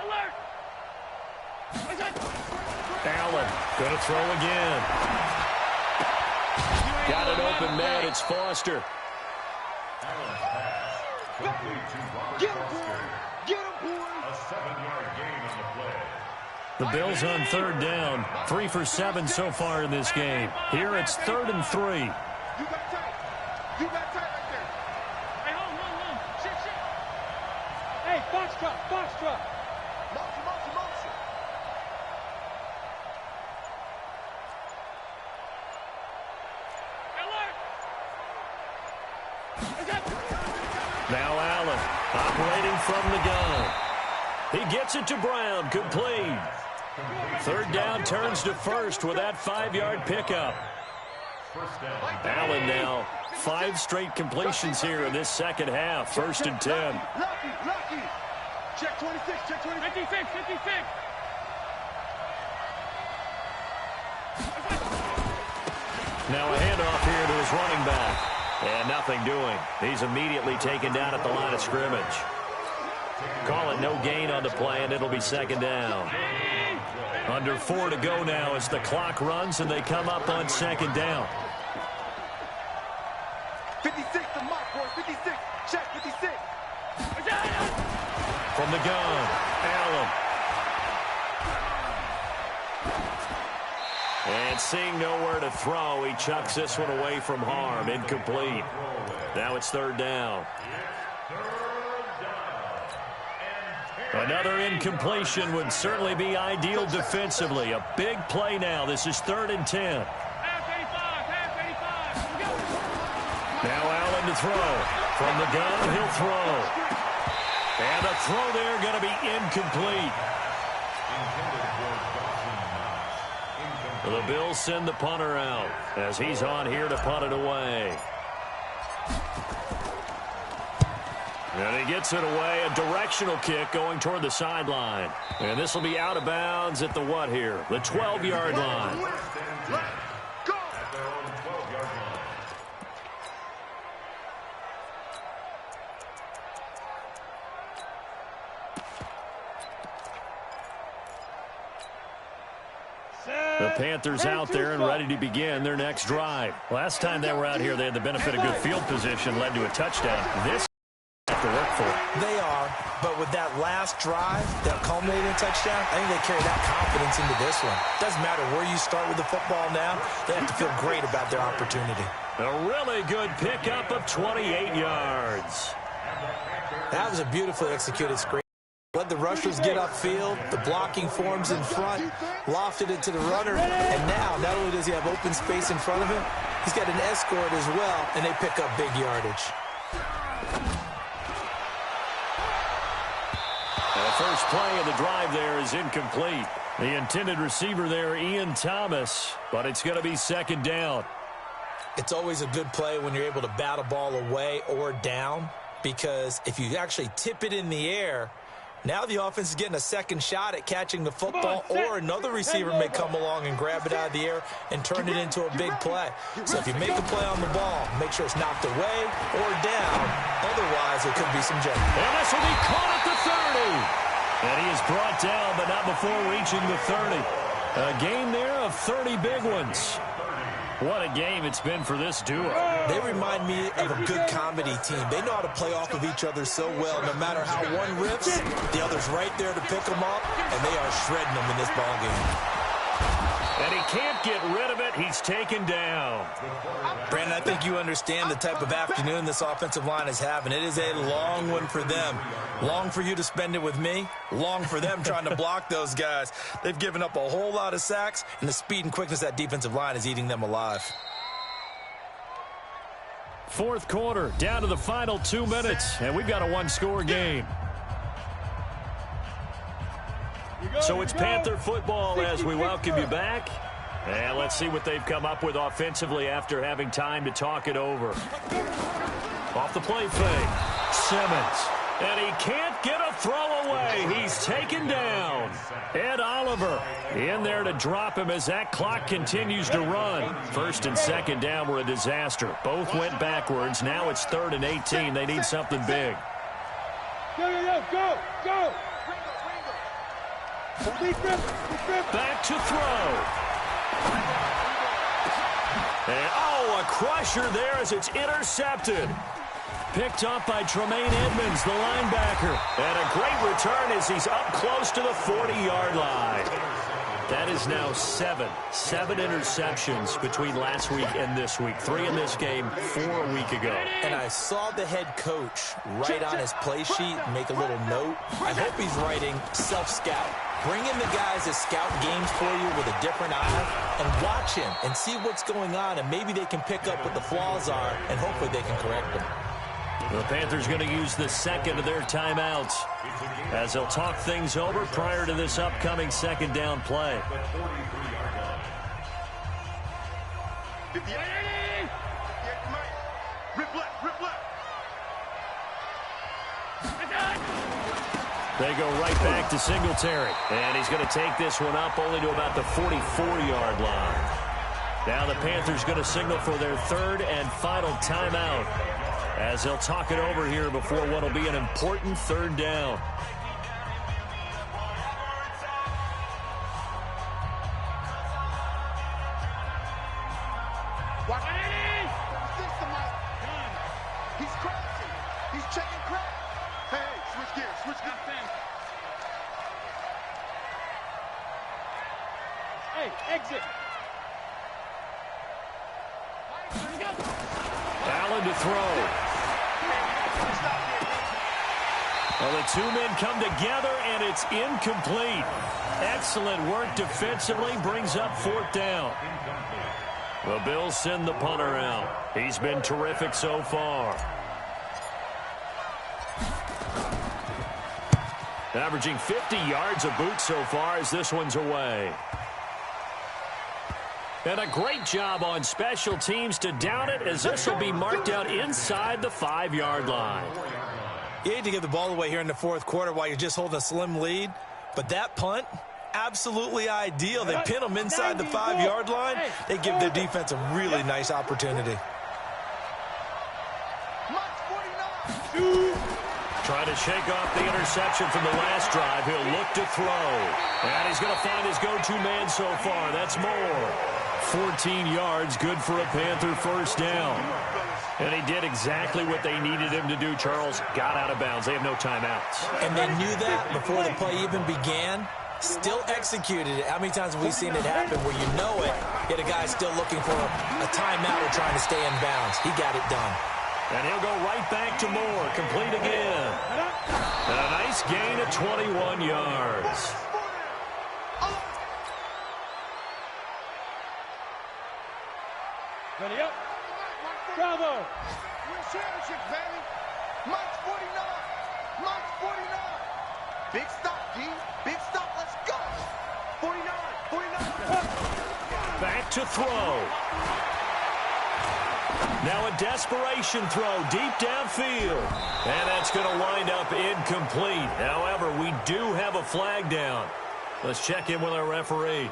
Alert. Allen going to throw again. Got an open man. It's Foster. Allen's pass. Complete to Robert Foster. Get him, boy. A 7-yard gain on the play. The Bills on 3rd down. 3 for 7 so far in this game. Here it's 3rd and 3. You got tight right there. Hey, hold. Shit. Hey, foxtrot. Motion. Now Allen operating from the gun. He gets it to Brown. Complete. 3rd down turns to 1st with that 5-yard pickup. Allen now 5 straight completions here in this second half. 1st and 10. Lucky. Check 26. 56. Now a handoff here to his running back. And nothing doing. He's immediately taken down at the line of scrimmage. Call it no gain on the play, and it'll be second down. Under 4 to go now as the clock runs, and they come up on second down. 56, the mark, boy. 56. Check, 56. From the gun, Allen. And seeing nowhere to throw, he chucks this one away from harm. Incomplete. Now it's third down. Another incompletion would certainly be ideal defensively. A big play now. This is 3rd and 10. Now Allen to throw. From the gun, he'll throw. And a throw there going to be incomplete. The Bills send the punter out as he's on here to punt it away. And he gets it away, a directional kick going toward the sideline. And this will be out of bounds at the what here? The 12-yard line. The Panthers out there and ready to begin their next drive. Last time they were out here, they had the benefit of good field position, led to a touchdown. This have to work for. They are, but with that last drive, that culminating touchdown, I think they carry that confidence into this one. Doesn't matter where you start with the football now, they have to feel great about their opportunity. A really good pickup of 28 yards. That was a beautifully executed screen. Let the rushers get upfield, the blocking forms in front, lofted it to the runner, and now, not only does he have open space in front of him, he's got an escort as well, and they pick up big yardage. The first play of the drive there is incomplete. The intended receiver there, Ian Thomas, but it's going to be second down. It's always a good play when you're able to bat a ball away or down, because if you actually tip it in the air, now the offense is getting a second shot at catching the football, or another receiver may come along and grab it out of the air and turn it into a big play. So if you make a play on the ball, make sure it's knocked away or down. Otherwise, it could be some jeopardy. And this will be caught at the 30. And he is brought down, but not before reaching the 30. A game there of 30 big ones. What a game it's been for this duo. They remind me of a good comedy team. They know how to play off of each other so well. No matter how one rips, the other's right there to pick them up, and they are shredding them in this ball game. And he can't get rid of it. He's taken down. Brandon, I think you understand the type of afternoon this offensive line is having. It is a long one for them. Long for you to spend it with me. Long for them trying to block those guys. They've given up a whole lot of sacks, and the speed and quickness of that defensive line is eating them alive. Fourth quarter, down to the final 2 minutes, and we've got a one-score game. So it's Panther football as we welcome you back. And let's see what they've come up with offensively after having time to talk it over. Off the play fake, Simmons. And he can't get a throw away. He's taken down. Ed Oliver in there to drop him as that clock continues to run. First and second down were a disaster. Both went backwards. Now it's 3rd and 18. They need something big. Go! Back to throw. And, oh, a crusher there as it's intercepted. Picked up by Tremaine Edmonds, the linebacker. And a great return as he's up close to the 40-yard line. That is now 7 interceptions between last week and this week. 3 in this game, 4 a week ago. And I saw the head coach write on his play sheet, make a little note. I hope he's writing self-scout. Bring in the guys that scout games for you with a different eye and watch him and see what's going on, and maybe they can pick up what the flaws are, and hopefully they can correct them. The Panthers going to use the second of their timeouts as they'll talk things over prior to this upcoming second down play. They go right back to Singletary. And he's going to take this one up only to about the 44-yard line. Now the Panthers going to signal for their third and final timeout as they'll talk it over here before what will be an important third down. He's crashing. He's checking crack. Hey, switch gears. Switch gears. Hey, exit. Allen to throw. Well, the two men come together, and it's incomplete. Excellent work defensively, brings up fourth down. The Bills send the punter out. He's been terrific so far. Averaging 50 yards a boot so far as this one's away. And a great job on special teams to down it, as this will be marked out inside the 5-yard line. You hate to give the ball away here in the fourth quarter while you're just holding a slim lead, but that punt, absolutely ideal. They pin them inside the 5-yard line. They give their defense a really nice opportunity. Trying to shake off the interception from the last drive. He'll look to throw. And he's going to find his go-to man so far. That's Moore. 14 yards, good for a Panther first down. And he did exactly what they needed him to do, Charles. Got out of bounds. They have no timeouts. And they knew that before the play even began. Still executed it. How many times have we seen it happen where you know it, yet a guy's still looking for a timeout or trying to stay in bounds? He got it done. And he'll go right back to Moore. Complete again. And a nice gain of 21 yards. Ready up. Bravo. We're championship, baby. Mike's 49. Mike's 49. Big stop, D. Big stop. Let's go. 49. 49. Back to throw. Now a desperation throw deep downfield. And that's going to wind up incomplete. However, we do have a flag down. Let's check in with our referee.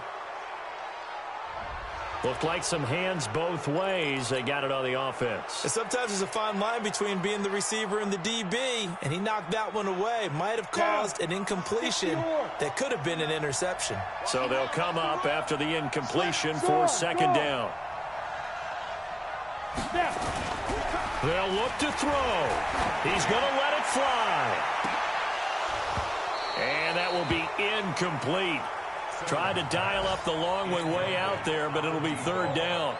Looked like some hands both ways. They got it on the offense. And sometimes there's a fine line between being the receiver and the DB, and he knocked that one away. Might have caused an incompletion that could have been an interception. So they'll come up after the incompletion for second down. They'll look to throw. He's going to let it fly. And that will be incomplete. Tried to dial up the long one way out there, but it'll be third down.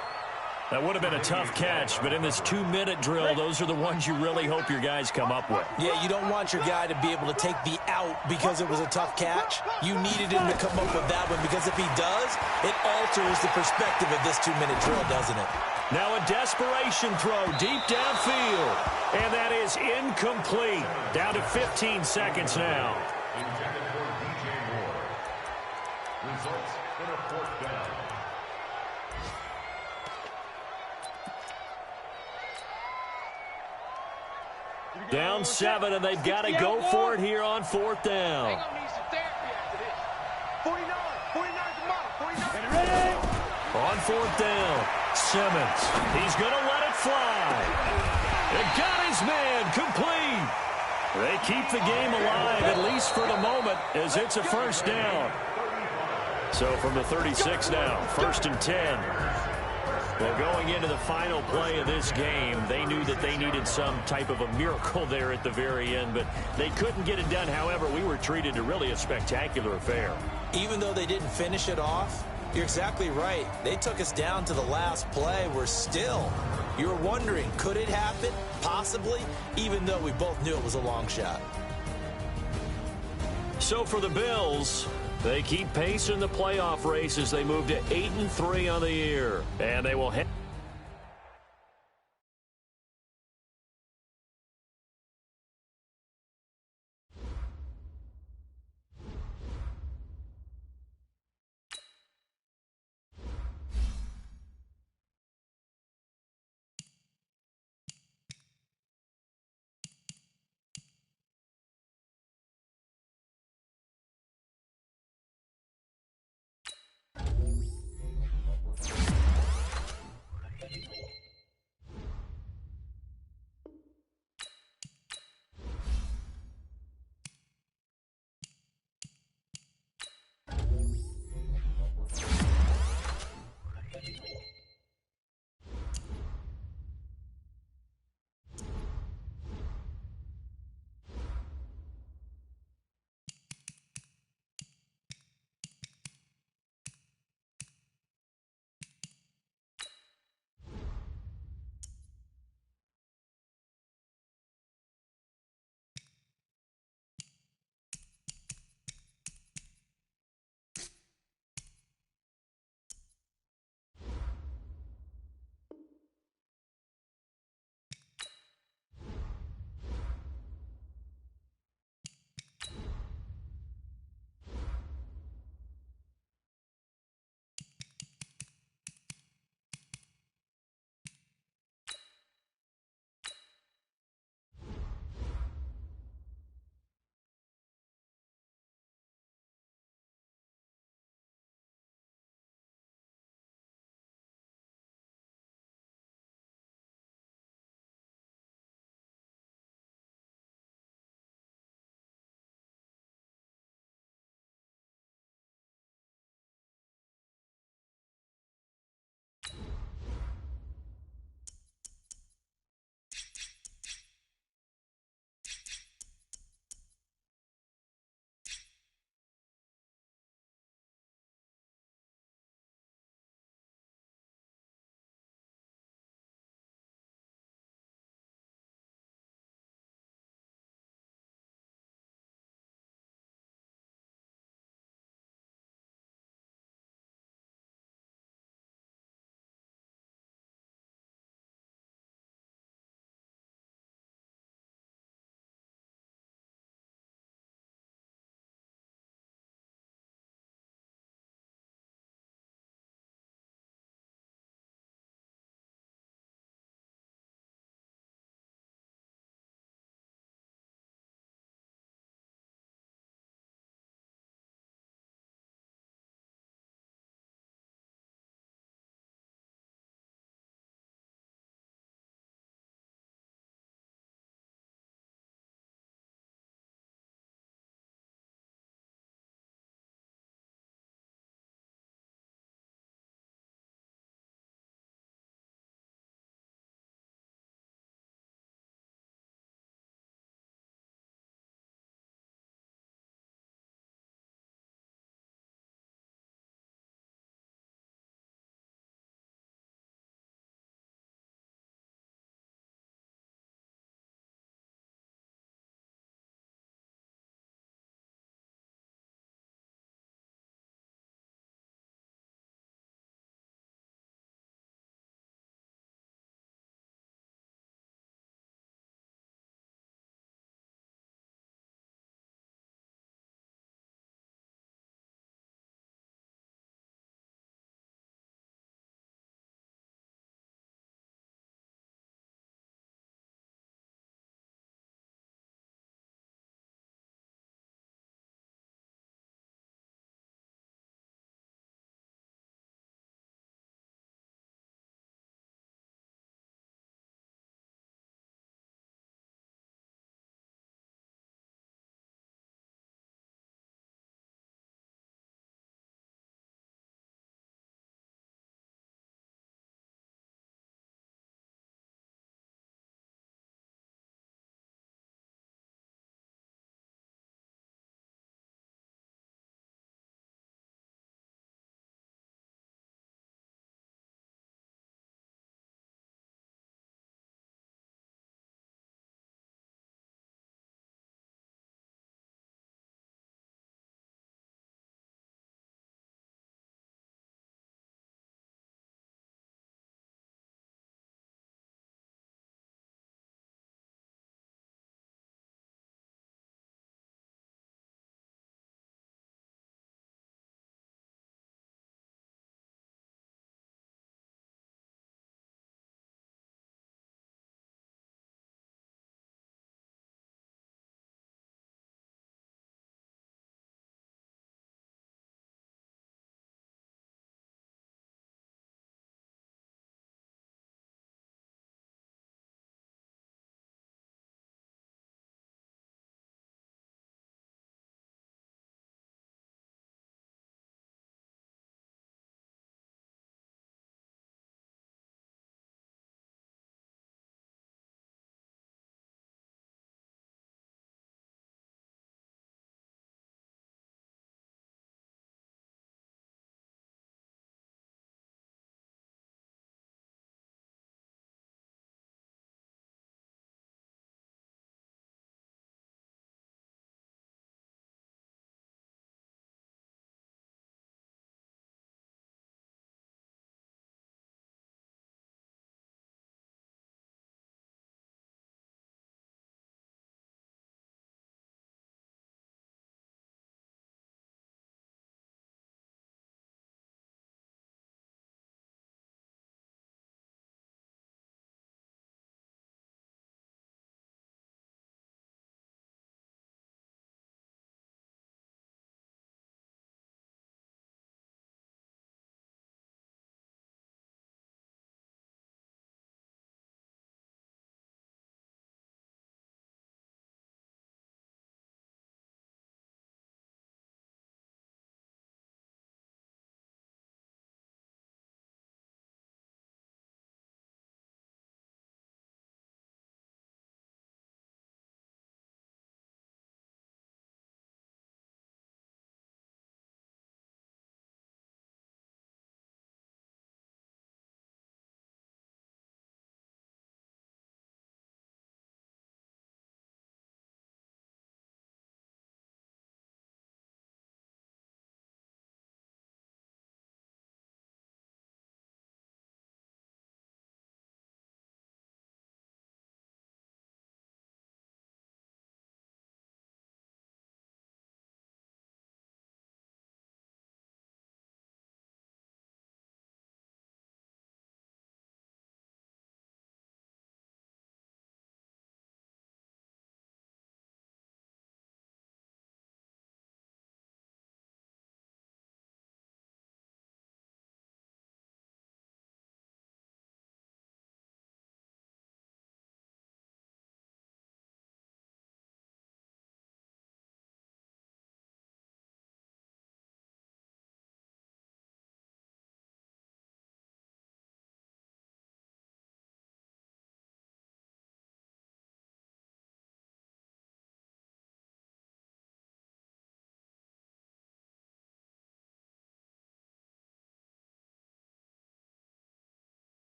That would have been a tough catch, but in this 2-minute drill, those are the ones you really hope your guys come up with. Yeah, you don't want your guy to be able to take the out because it was a tough catch. You needed him to come up with that one, because if he does, it alters the perspective of this 2-minute drill, doesn't it? Now a desperation throw deep downfield, and that is incomplete. Down to 15 seconds now. Intended for DJ Moore. Results in a fourth down. Down 7, and they've got to go for it here on fourth down. 49. 49's the model. 49. Ready? On fourth down, Simmons. He's going to let it fly. It got his man complete. They keep the game alive, at least for the moment, as it's a first down. So from the 36 now, 1st and 10. Well, going into the final play of this game, they knew that they needed some type of a miracle there at the very end, but they couldn't get it done. However, we were treated to really a spectacular affair. Even though they didn't finish it off, you're exactly right. They took us down to the last play. We're still, you were wondering, could it happen? Possibly, even though we both knew it was a long shot. So for the Bills, they keep pace in the playoff race as they move to 8-3 on the year. And they will head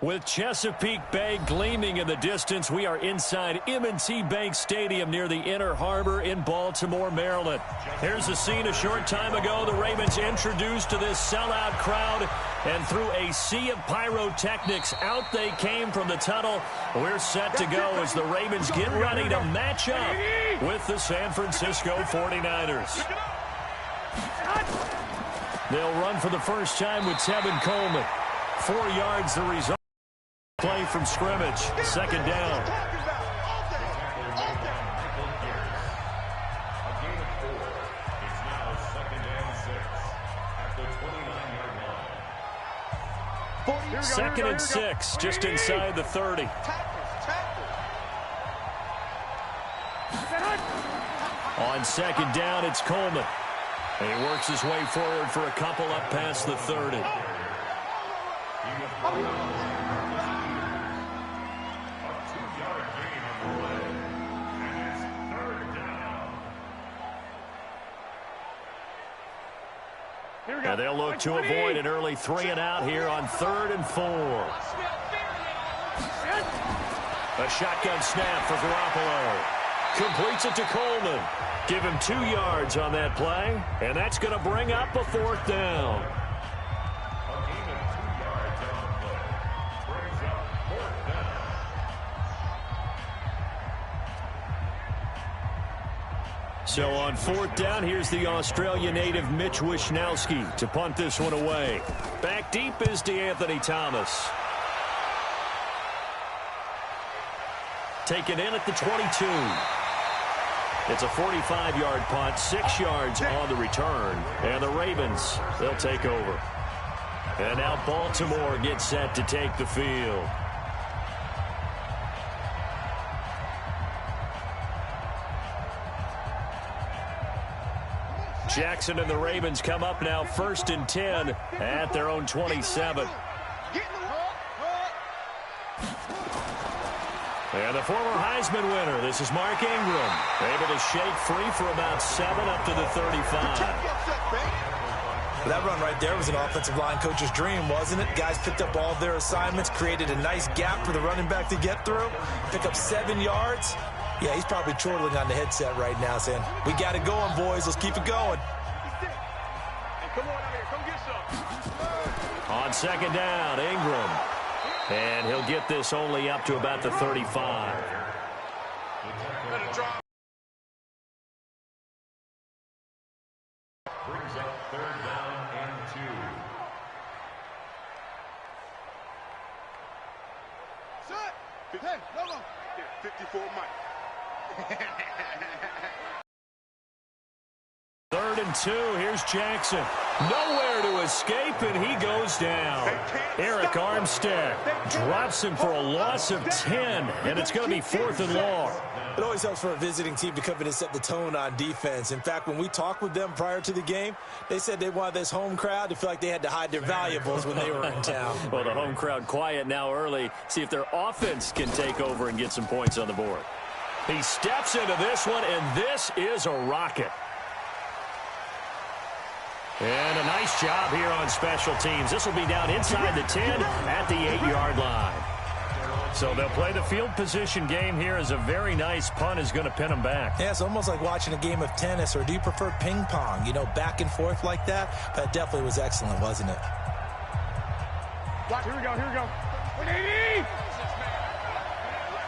With Chesapeake Bay gleaming in the distance, we are inside M&T Bank Stadium near the Inner Harbor in Baltimore, Maryland. Here's a scene a short time ago. The Ravens introduced to this sellout crowd, and through a sea of pyrotechnics, out they came from the tunnel. We're set to go as the Ravens get ready to match up with the San Francisco 49ers. They'll run for the first time with Tevin Coleman. 4 yards the result. Play from scrimmage. Second down. A gain of 4. It's now 2nd and 6 at the 29-yard line. 2nd and 6, just inside the 30. On second down, it's Coleman. And he works his way forward for a couple up past the 30. And they'll look to avoid an early 3-and-out here on 3rd and 4. A shotgun snap for Garoppolo. Completes it to Coleman. Give him 2 yards on that play, and that's going to bring up a 4th down. A gain of 2 yards on the play. Brings up 4th down. So on 4th down, here's the Australia native Mitch Wishnowsky to punt this one away. Back deep is DeAnthony Thomas. Taken in at the 22. It's a 45-yard punt, 6 yards on the return. And the Ravens, they'll take over. And now Baltimore gets set to take the field. Jackson and the Ravens come up now 1st and 10 at their own 27. And the former Heisman winner, this is Mark Ingram, able to shake free for about 7 up to the 35. That run right there was an offensive line coach's dream, wasn't it? Guys picked up all their assignments, created a nice gap for the running back to get through, pick up 7 yards. Yeah, he's probably chortling on the headset right now saying, we got it going, boys. Let's keep it going. On second down, Ingram. And he'll get this only up to about the 35. Brings up 3rd down and 2. Hey, no, no. 54 Mike. 3rd and 2, here's Jackson. Nowhere to escape, and he goes down. Eric Armstead drops him for a loss of 10, and it's going to be 4th and long. It always helps for a visiting team to come in and set the tone on defense. In fact, when we talked with them prior to the game, they said they wanted this home crowd to feel like they had to hide their valuables when they were in town. Well, the home crowd quiet now early. See if their offense can take over and get some points on the board. He steps into this one, and this is a rocket. And a nice job here on special teams. This will be down inside the 10 at the 8-yard line. So they'll play the field position game here as a very nice punt is going to pin them back. Yeah, it's almost like watching a game of tennis, or do you prefer ping pong? You know, back and forth like that? That definitely was excellent, wasn't it? Watch, here we go, here we go. 180!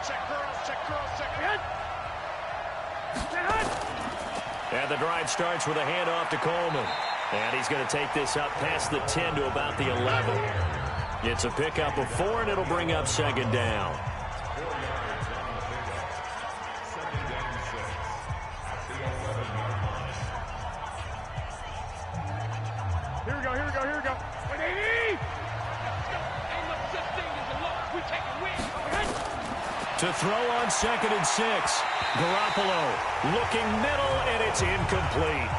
Check curls, check curls, check head. And the drive starts with a handoff to Coleman. And he's going to take this up past the 10 to about the 11. It's a pickup of 4, and it'll bring up 2nd down. 4 yards on the pickup. 2nd and 6 at the 11-yard line. Here we go, here we go, here we go. 180! Ain't no such thing as a loss. We take a win. To throw on 2nd and 6. Garoppolo looking middle, and it's incomplete.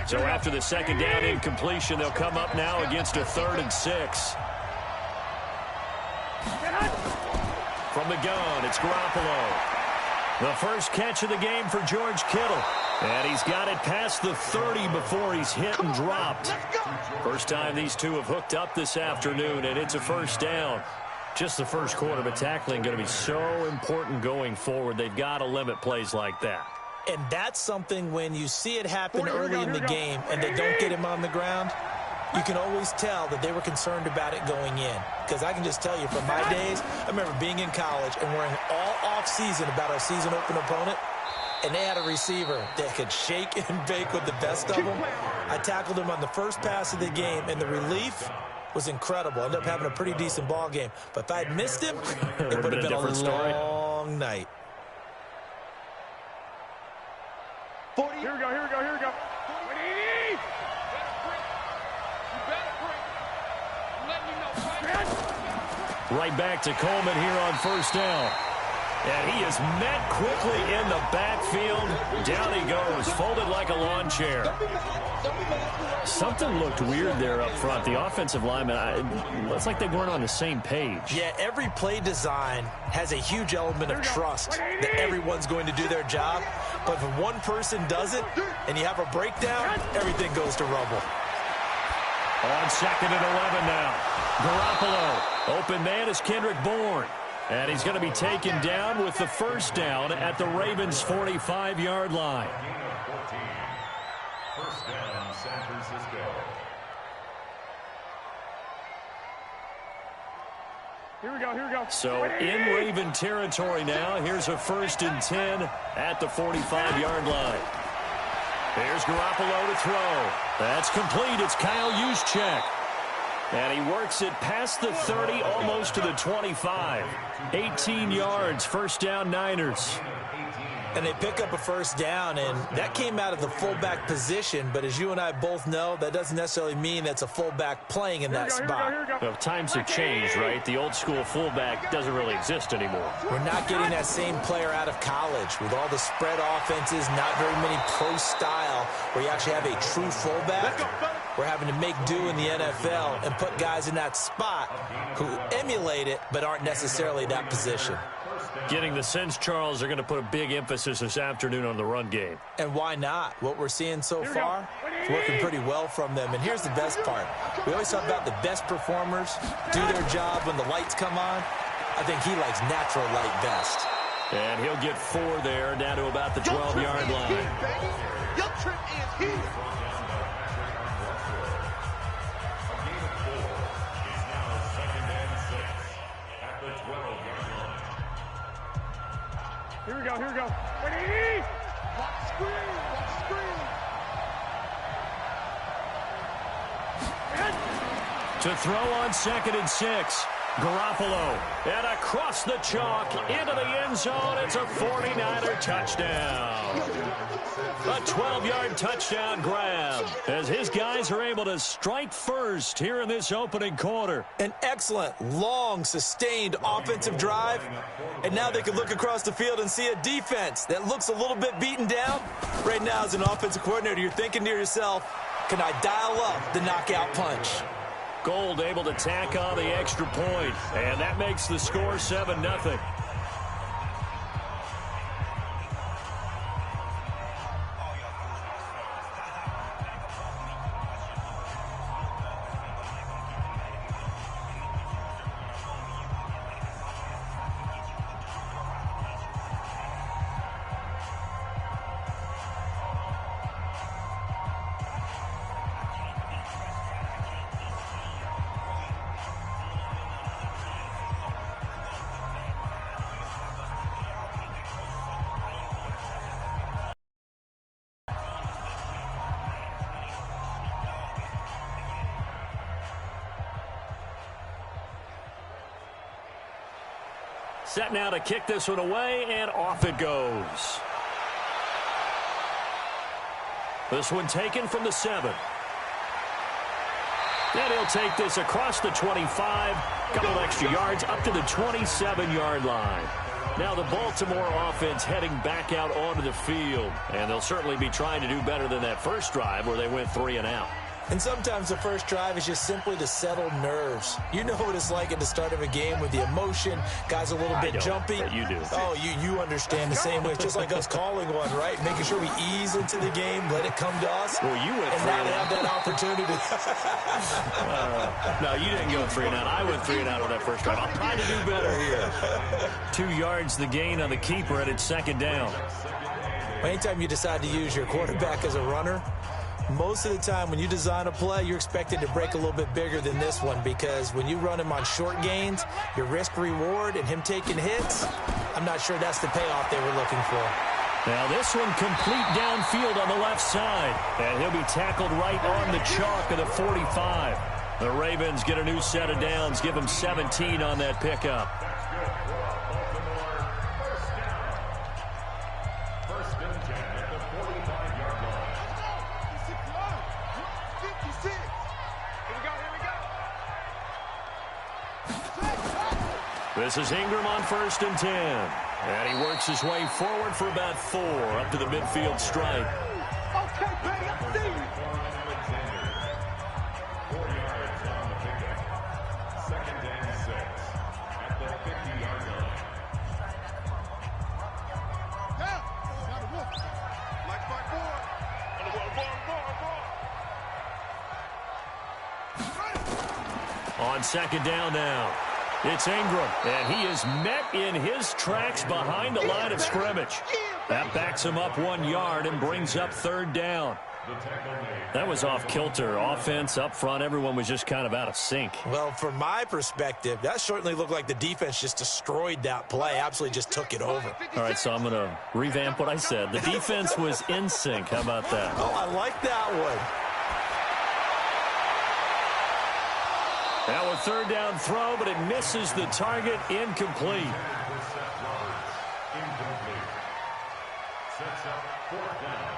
So after the 2nd down incompletion, they'll come up now against a 3rd and 6. From the gun, it's Garoppolo. The first catch of the game for George Kittle. And he's got it past the 30 before he's hit and dropped. First time these two have hooked up this afternoon, and it's a first down. Just the first quarter, but tackling going to be so important going forward. They've got to limit plays like that. And that's something when you see it happen early in the game and they don't get him on the ground, you can always tell that they were concerned about it going in. Because I can just tell you from my days, I remember being in college and worrying all off-season about our season open opponent, and they had a receiver that could shake and bake with the best of them. I tackled him on the first pass of the game, and the relief was incredible. I ended up having a pretty decent ball game. But if I had missed him, it would have been a long night. 40. Here we go. You better break. I'm letting you know. Right back to Coleman here on first down. And he is met quickly in the backfield. Down he goes, folded like a lawn chair. Something looked weird there up front. The offensive lineman, it's like they weren't on the same page. Yeah, every play design has a huge element of trust that everyone's going to do their job. But if one person does it and you have a breakdown, everything goes to rubble. On 2nd and 11 now. Garoppolo. Open man is Kendrick Bourne. And he's going to be taken down with the first down at the Ravens' 45-yard line. First down, San Francisco. Here we go. So in Raven territory now. Here's a 1st and 10 at the 45-yard line. Here's Garoppolo to throw. That's complete. It's Kyle Juszczyk. And he works it past the 30, almost to the 25. 18 yards, first down Niners. And they pick up a first down, and that came out of the fullback position. But as you and I both know, that doesn't necessarily mean that's a fullback playing in that spot. Well, times have changed, right? The old school fullback doesn't really exist anymore. We're not getting that same player out of college with all the spread offenses, not very many pro style, where you actually have a true fullback. We're having to make do in the NFL and put guys in that spot who emulate it but aren't necessarily that position. Getting the sense, Charles, they're going to put a big emphasis this afternoon on the run game. And why not? What we're seeing so far, it's working pretty well from them. And here's the best part. We always talk about the best performers do their job when the lights come on. I think he likes natural light best. And he'll get 4 there, down to about the 12-yard line. Your trip is here. Here we go. Watch screen. To throw on 2nd and 6. Garoppolo. And across the chalk into the end zone. It's a 49er touchdown. A 12-yard touchdown grab as his guys are able to strike first here in this opening quarter. An excellent, long, sustained offensive drive. And now they can look across the field and see a defense that looks a little bit beaten down. Right now, as an offensive coordinator, you're thinking to yourself, can I dial up the knockout punch? Gold able to tack on the extra point, and that makes the score 7-0. Set now to kick this one away, and off it goes. This one taken from the 7. And he'll take this across the 25. Couple of extra yards up to the 27-yard line. Now the Baltimore offense heading back out onto the field. And they'll certainly be trying to do better than that first drive where they went 3 and out. And sometimes the first drive is just simply to settle nerves. You know what it's like at the start of a game with the emotion, guys a little bit jumpy. But you do. Oh, you understand the same way. It's just like us calling one, right? Making sure we ease into the game, let it come to us. Well, you went and now they have that opportunity. No, you didn't go 3 and out. I went 3 and out on that first drive. I'll try to do better here. 2 yards the gain on the keeper, and it's second down. Anytime you decide to use your quarterback as a runner, most of the time when you design a play, you're expected to break a little bit bigger than this one, because when you run him on short gains, your risk-reward and him taking hits, I'm not sure that's the payoff they were looking for. Now this one complete downfield on the left side, and he'll be tackled right on the chalk of the 45. The Ravens get a new set of downs, give them 17 on that pickup. This is Ingram on 1st and 10. And he works his way forward for about 4 up to the midfield stripe. Okay, baby, I see you. 4 yards on the pickup. 2nd and 6 at the 50-yard line. Down. Like my boy. On 2nd down now. It's Ingram, and he is met in his tracks behind the line of scrimmage. That backs him up 1 yard and brings up 3rd down. That was off kilter. Offense up front, everyone was just kind of out of sync. Well, from my perspective, that certainly looked like the defense just destroyed that play, absolutely just took it over. All right, so I'm going to revamp what I said. The defense was in sync. How about that? Oh, I like that one. Now a 3rd down throw, but it misses the target. Incomplete. Incomplete. Sets up 4th down.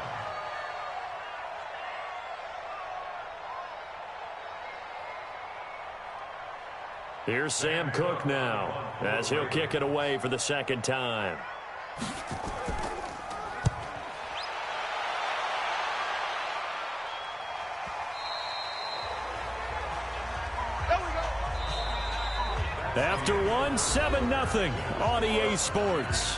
Here's Sam Cook now, as he'll kick it away for the 2nd time. After one, 7-0 on EA Sports.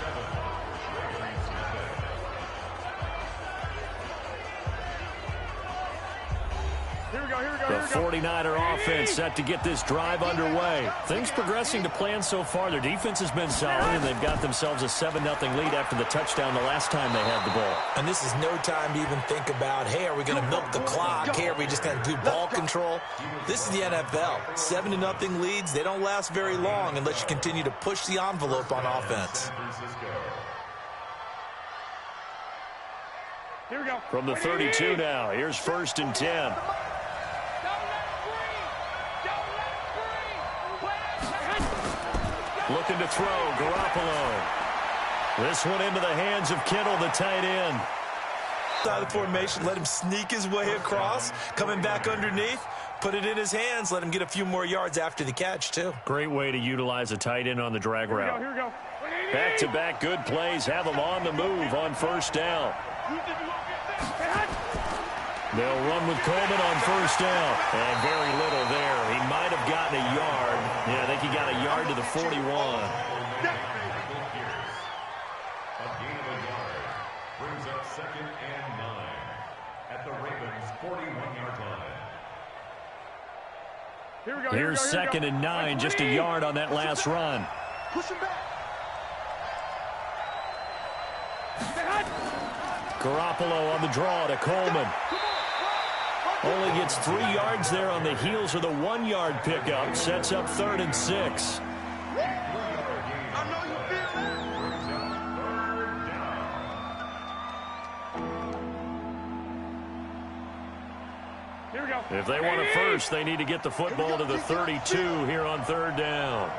The 49er offense set to get this drive underway. Things progressing to plan so far. Their defense has been solid, and they've got themselves a 7-0 lead after the touchdown the last time they had the ball. And this is no time to even think about, hey, are we going to milk the clock? Hey, are we just going to do ball control? This is the NFL. 7-0 leads, they don't last very long unless you continue to push the envelope on offense. Here we go. From the 32 now, here's 1st and 10. Looking to throw, Garoppolo. This one into the hands of Kittle, the tight end. Out of formation, let him sneak his way across, coming back underneath, put it in his hands, let him get a few more yards after the catch, too. Great way to utilize a tight end on the drag route. Here we go. Back-to-back good plays, have them on the move on 1st down. They'll run with Coleman on 1st down. And very little there. He might have gotten a yard. Yeah, I think he got a yard to the 41. A gain of a yard brings up 2nd and 9 at the Ravens' 41-yard line. Here we go. Here's 2nd and 9, just a yard on that last run. Push him back. Garoppolo on the draw to Coleman. Only gets 3 yards there on the heels of the 1-yard pickup. Sets up 3rd and 6. I know you feel that. Here we go. If they want a first, they need to get the football to the 32 here on 3rd down.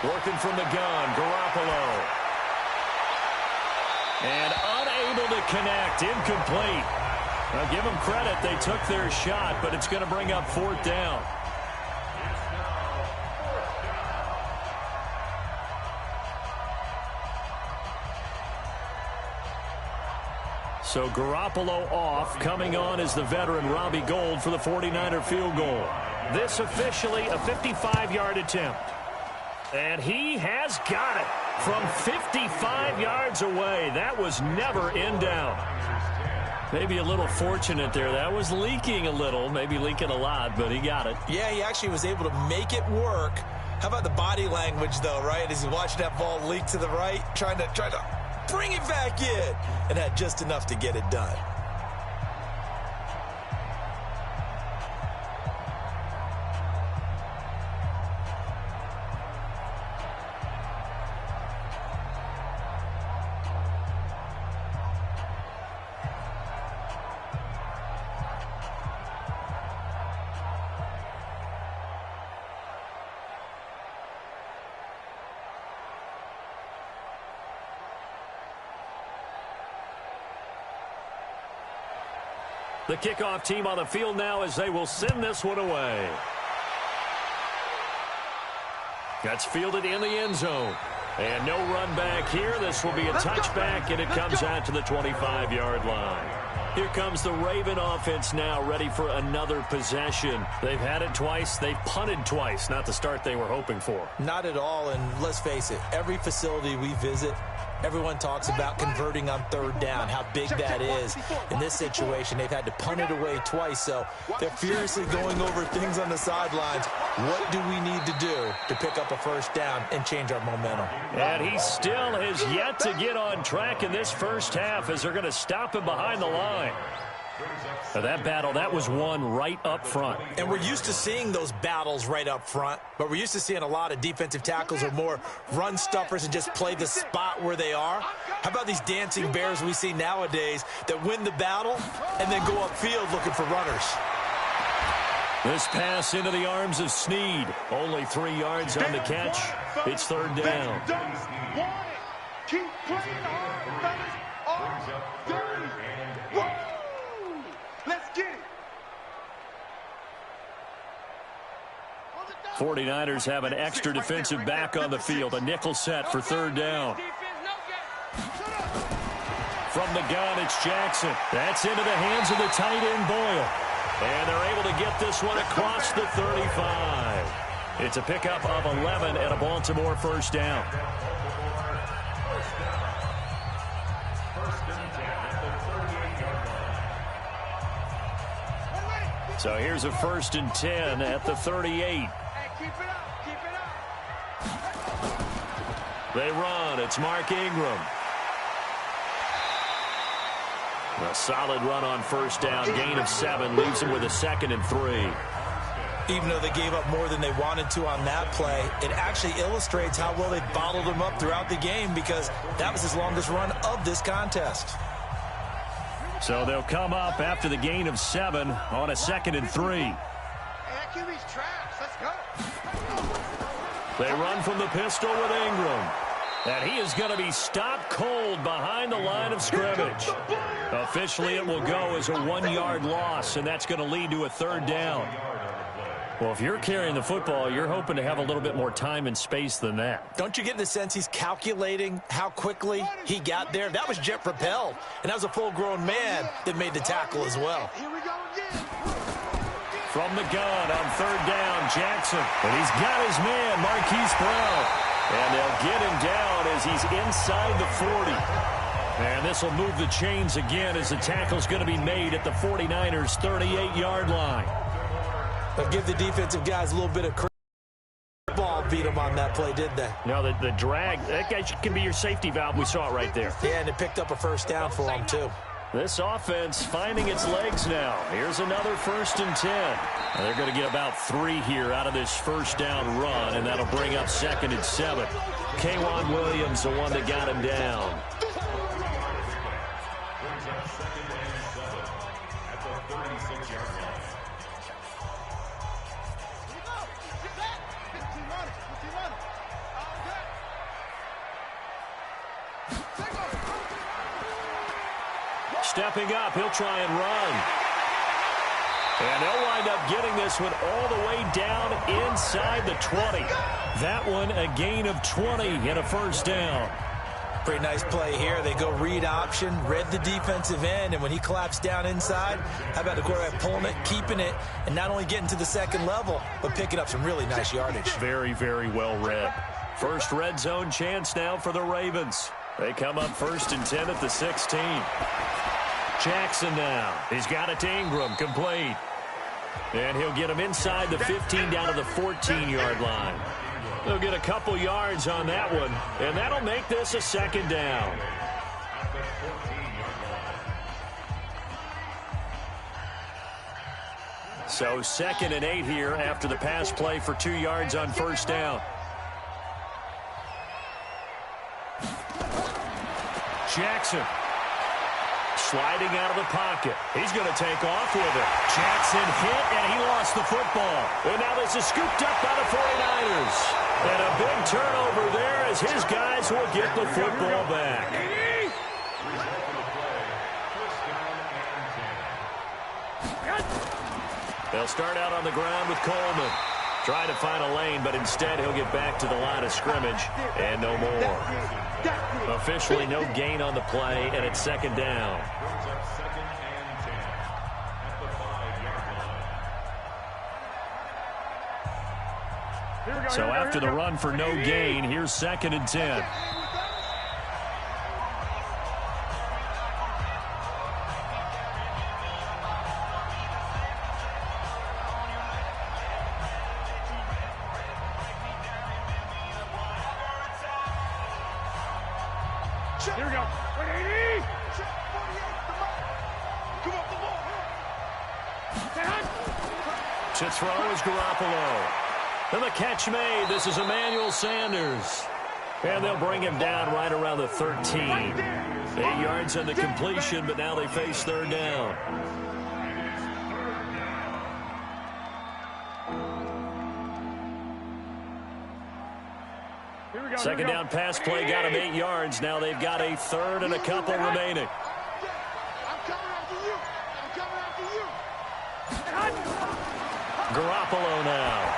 Working from the gun, Garoppolo. And unable to connect, incomplete. Now give them credit, they took their shot, but it's going to bring up 4th down. So Garoppolo off. Coming on is the veteran Robbie Gould for the 49er field goal. This officially a 55-yard attempt. And he has got it from 55 yards away. That was never in doubt. Maybe a little fortunate there. That was leaking a little, maybe leaking a lot, but he got it. Yeah, he actually was able to make it work. How about the body language, though, right? As he watched that ball leak to the right, trying to bring it back in, and had just enough to get it done. The kickoff team on the field now as they will send this one away. That's fielded in the end zone. And no run back here. This will be a touchback, and it comes out to the 25-yard line. Here comes the Raven offense now, ready for another possession. They've had it twice. They've punted twice. Not the start they were hoping for. Not at all, and let's face it, every facility we visit, everyone talks about converting on third down, how big that is. In this situation, they've had to punt it away twice, so they're furiously going over things on the sidelines. What do we need to do to pick up a first down and change our momentum? And he still has yet to get on track in this first half as they're going to stop him behind the line. Now that battle, that was won right up front. And we're used to seeing those battles right up front, but we're used to seeing a lot of defensive tackles or more run stuffers and just play the spot where they are. How about these dancing bears we see nowadays that win the battle and then go upfield looking for runners? This pass into the arms of Snead. Only 3 yards on the catch. It's third down. Keep playing hard, fellas. Let's get it. 49ers have an extra defensive back on the field. A nickel set for third down. From the gun, it's Jackson. That's into the hands of the tight end, Boyle. And they're able to get this one across the 35. It's a pickup of 11 and a Baltimore first down. So here's a 1st and 10 at the 38. They run. It's Mark Ingram. A solid run on first down. Gain of 7 leaves them with a 2nd and 3. Even though they gave up more than they wanted to on that play, it actually illustrates how well they bottled them up throughout the game because that was his longest run of this contest. So they'll come up after the gain of 7 on a 2nd and 3. They run from the pistol with Ingram. And he is going to be stopped cold behind the line of scrimmage. Officially, it will go as a 1-yard loss, and that's going to lead to a third down. Well, if you're carrying the football, you're hoping to have a little bit more time and space than that. Don't you get the sense he's calculating how quickly he got there? That was jet propelled, and that was a full-grown man that made the tackle as well. Here we go again. From the gun on third down, Jackson. And he's got his man, Marquise Brown. And they'll get him down as he's inside the 40. And this will move the chains again as the tackle's going to be made at the 49ers' 38-yard line. But give the defensive guys a little bit of credit. Ball beat them on that play, didn't they? No, the drag, that guy can be your safety valve. We saw it right there. Yeah, and it picked up a first down for them, too. This offense finding its legs now. Here's another 1st and 10. And they're going to get about 3 here out of this first down run, and that'll bring up 2nd and 7. K'Wan Williams, the one that got him down. Stepping up, he'll try and run. And they'll wind up getting this one all the way down inside the 20. That one a gain of 20 and a first down. Pretty nice play here. They go read option, read the defensive end, and when he collapsed down inside, how about the quarterback pulling it, keeping it, and not only getting to the second level, but picking up some really nice yardage. Very, very well read. First red zone chance now for the Ravens. They come up 1st and 10 at the 16. Jackson now. He's got it to Ingram, complete. And he'll get him inside the 15 down to the 14-yard line. They'll get a couple yards on that one, and that'll make this a 2nd down. So 2nd and 8 here after the pass play for 2 yards on 1st down. Jackson sliding out of the pocket. He's going to take off with it. Jackson hit, and he lost the football. And now this is scooped up by the 49ers. And a big turnover there as his guys will get the football back. They'll start out on the ground with Coleman. Trying to find a lane, but instead he'll get back to the line of scrimmage and no more. Officially no gain on the play, and it's 2nd down. So after the run for no gain, here's 2nd and 10. Here we go. 180. Come up the ball. To throw is Garoppolo. And the catch made. This is Emmanuel Sanders. And they'll bring him down right around the 13. 8 yards on the completion, but now they face 3rd down. Second down pass play got him 8 yards. Now they've got a 3rd and a couple remaining. Garoppolo now.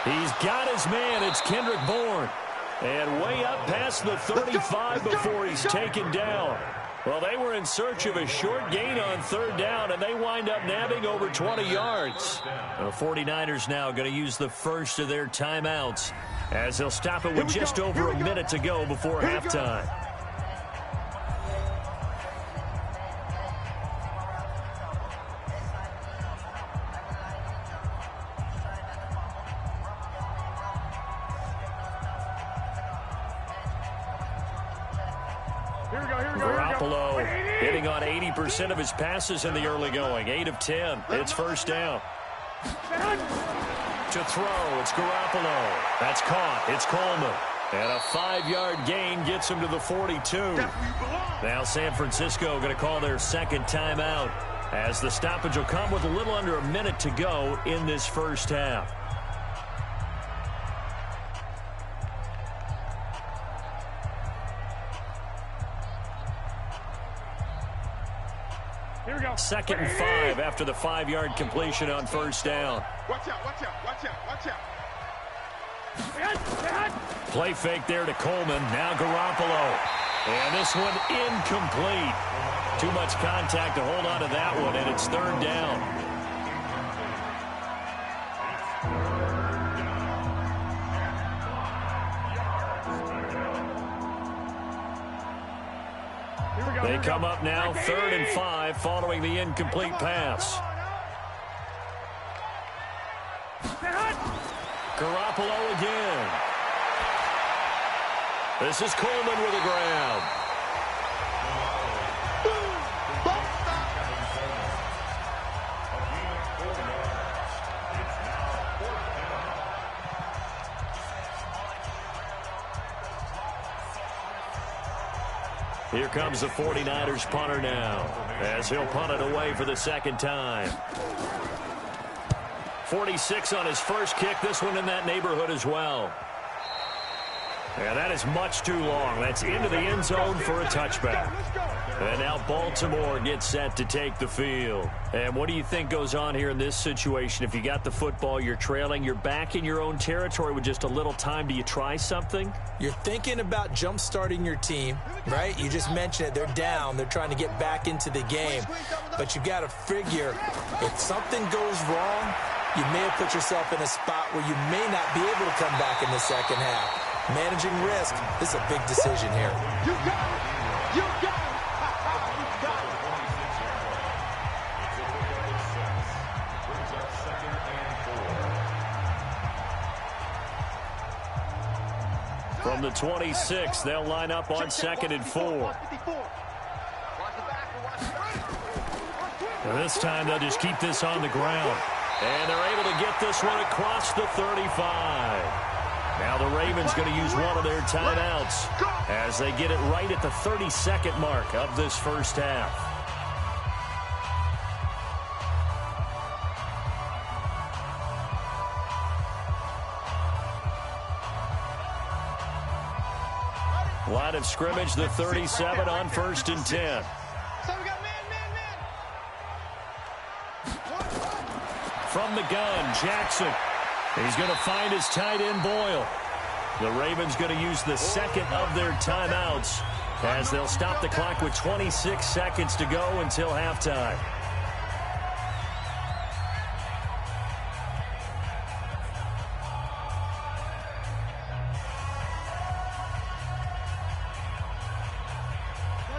He's got his man. It's Kendrick Bourne. And way up past the 35 before he's taken down. Well, they were in search of a short gain on 3rd down, and they wind up nabbing over 20 yards. The 49ers now going to use the first of their timeouts as they'll stop it with just over a minute to go before halftime. Garoppolo hitting on 80% of his passes in the early going. 8 of 10. It's 1st down. To throw, it's Garoppolo. That's caught. It's Coleman. And a 5-yard gain gets him to the 42. Now San Francisco going to call their 2nd timeout as the stoppage will come with a little under a minute to go in this 1st half. Here we go. 2nd and 5 after the 5-yard completion on 1st down. Watch out, watch out, watch out, watch out. Play fake there to Coleman. Now Garoppolo. And this one incomplete. Too much contact to hold on to that one, and it's 3rd down. They come up now 3rd and 5 following the incomplete pass. Garoppolo again. This is Coleman with a grab. Here comes the 49ers punter now as he'll punt it away for the 2nd time. 46 on his first kick. This one in that neighborhood as well. And that is much too long. That's into the end zone for a touchback. And now Baltimore gets set to take the field. And what do you think goes on here in this situation? If you got the football, you're trailing, you're back in your own territory with just a little time. Do you try something? You're thinking about jump-starting your team, right? You just mentioned it. They're down. They're trying to get back into the game. But you got to figure if something goes wrong, you may have put yourself in a spot where you may not be able to come back in the second half. Managing risk, this is a big decision here. You got it! You got it! You got it! Brings up 2nd and 4. From the 26, they'll line up on 2nd and 4. And this time they'll just keep this on the ground. And they're able to get this one across the 35. Now the Ravens going to use one of their timeouts as they get it right at the 32nd mark of this first half. Line of scrimmage, the 37 on 1st and 10. From the gun, Jackson. He's going to find his tight end, Boyle. The Ravens going to use the second of their timeouts as they'll stop the clock with 26 seconds to go until halftime.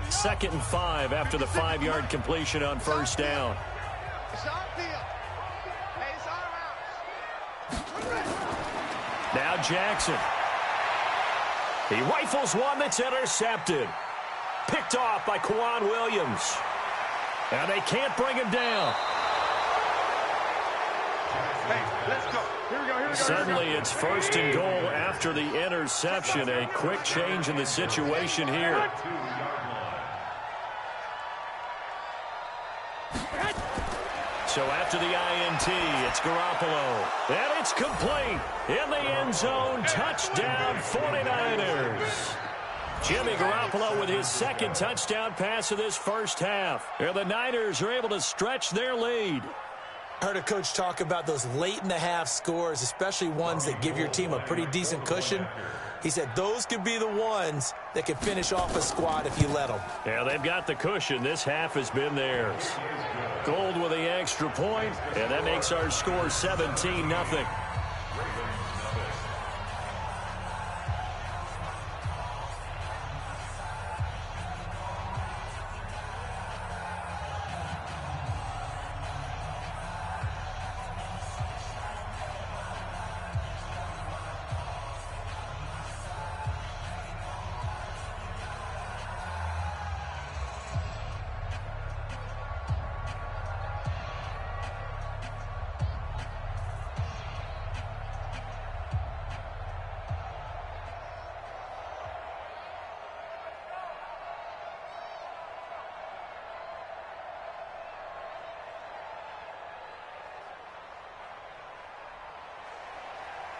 Second and 5 after the 5-yard completion on first down. Now Jackson. He rifles one that's intercepted. Picked off by Kwan Williams. And they can't bring him down. Hey, let's go. Here we go. Suddenly it's 1st and goal after the interception. A quick change in the situation here. So after the INT, it's Garoppolo. And it's complete. In the end zone, touchdown 49ers. Jimmy Garoppolo with his second touchdown pass of this first half. And the Niners are able to stretch their lead. I heard a coach talk about those late-in-the-half scores, especially ones that give your team a pretty decent cushion. He said those could be the ones that can finish off a squad if you let them. Yeah, they've got the cushion. This half has been theirs. Gold with the extra point, and that makes our score 17-0.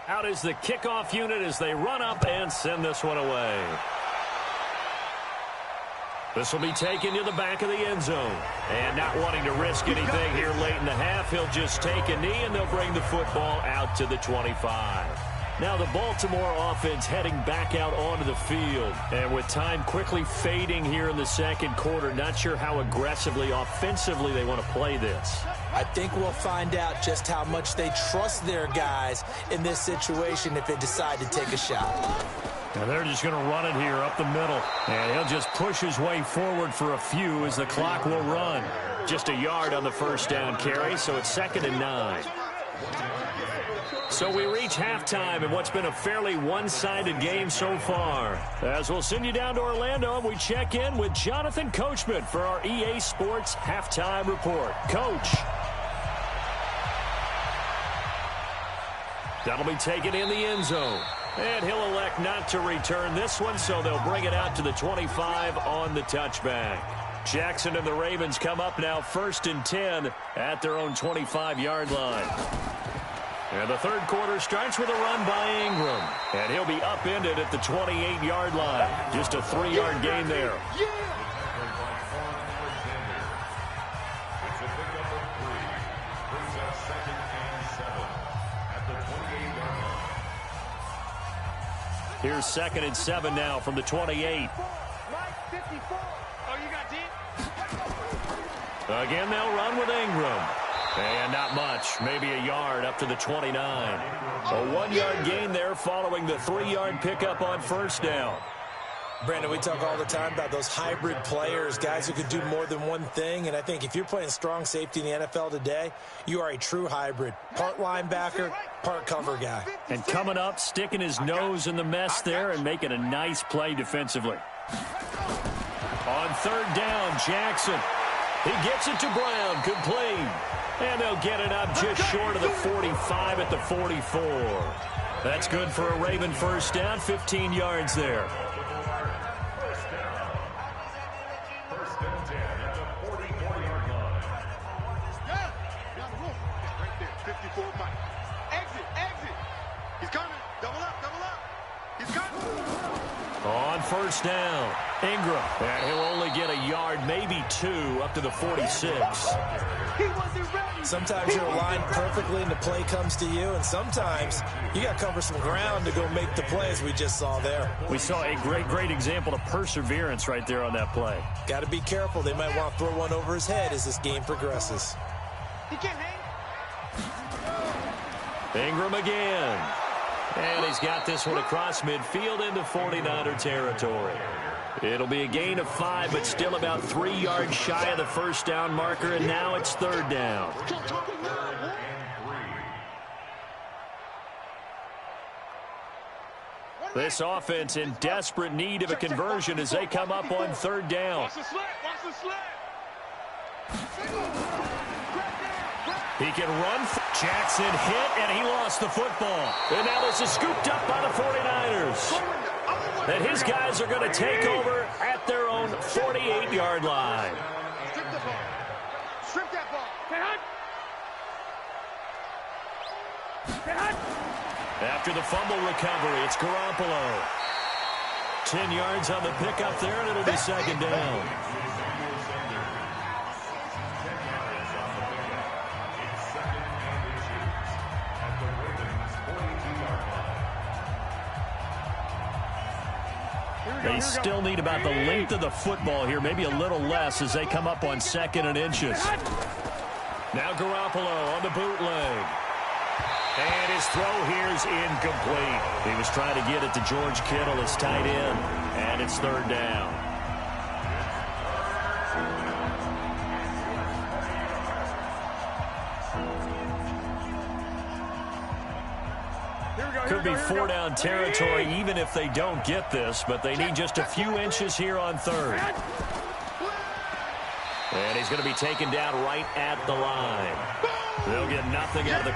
Out is the kickoff unit as they run up and send this one away. This will be taken to the back of the end zone. And not wanting to risk anything here late in the half, he'll just take a knee and they'll bring the football out to the 25. Now the Baltimore offense heading back out onto the field. And with time quickly fading here in the second quarter, not sure how aggressively, offensively they want to play this. I think we'll find out just how much they trust their guys in this situation if they decide to take a shot. Now they're just going to run it here up the middle. And he'll just push his way forward for a few as the clock will run. Just a yard on the first down carry, so it's 2nd and 9. So we reach halftime in what's been a fairly one-sided game so far. As we'll send you down to Orlando, and we check in with Jonathan Coachman for our EA Sports Halftime Report. Coach. That'll be taken in the end zone. And he'll elect not to return this one, so they'll bring it out to the 25 on the touchback. Jackson and the Ravens come up now 1st and 10 at their own 25-yard line. And the third quarter starts with a run by Ingram. And And he'll be upended at the 28-yard line. Just a 3-yard gain there. Here's 2nd and 7 now from the 28. Again, they'll run with Ingram. And not much, maybe a yard up to the 29. A 1-yard gain there following the 3-yard pickup on first down. Brandon, we talk all the time about those hybrid players, guys who could do more than one thing. And I think if you're playing strong safety in the NFL today, you are a true hybrid. Part linebacker, part cover guy. And coming up, sticking his nose in the mess there and making a nice play defensively. On 3rd down, Jackson. He gets it to Brown, complete. And they'll get it up just short of the 45 at the 44. That's good for a Raven first down, 15 yards there. First and 10 at the 44-yard line. Right there, 54 Mike. Exit. He's coming. Double up. He's coming. On first down, Ingram. And he'll only get a yard, maybe 2, up to the 46. He wasn't ready. Sometimes you're aligned perfectly and the play comes to you, and sometimes you got to cover some ground to go make the play, as we just saw there. We saw a great example of perseverance right there on that play. Got to be careful. They might want to throw one over his head as this game progresses. He can't hang. Ingram again. And he's got this one across midfield into 49er territory. It'll be a gain of 5, but still about 3 yards shy of the first down marker, and now it's 3rd down. This offense in desperate need of a conversion as they come up on 3rd down. Watch the slant. He can run. Jackson hit, and he lost the football. And now this is scooped up by the 49ers. And his guys are going to take over at their own 48-yard line. Strip the ball. Strip that ball. After the fumble recovery, it's Garoppolo. 10 yards on the pickup there, and it'll be 2nd down. They still need about the length of the football here, maybe a little less as they come up on 2nd and inches. Now Garoppolo on the bootleg. And his throw here's incomplete. He was trying to get it to George Kittle, his tight end, and it's 3rd down. Could be 4-down territory even if they don't get this, but they need just a few inches here on 3rd. And he's going to be taken down right at the line. They'll get nothing out of the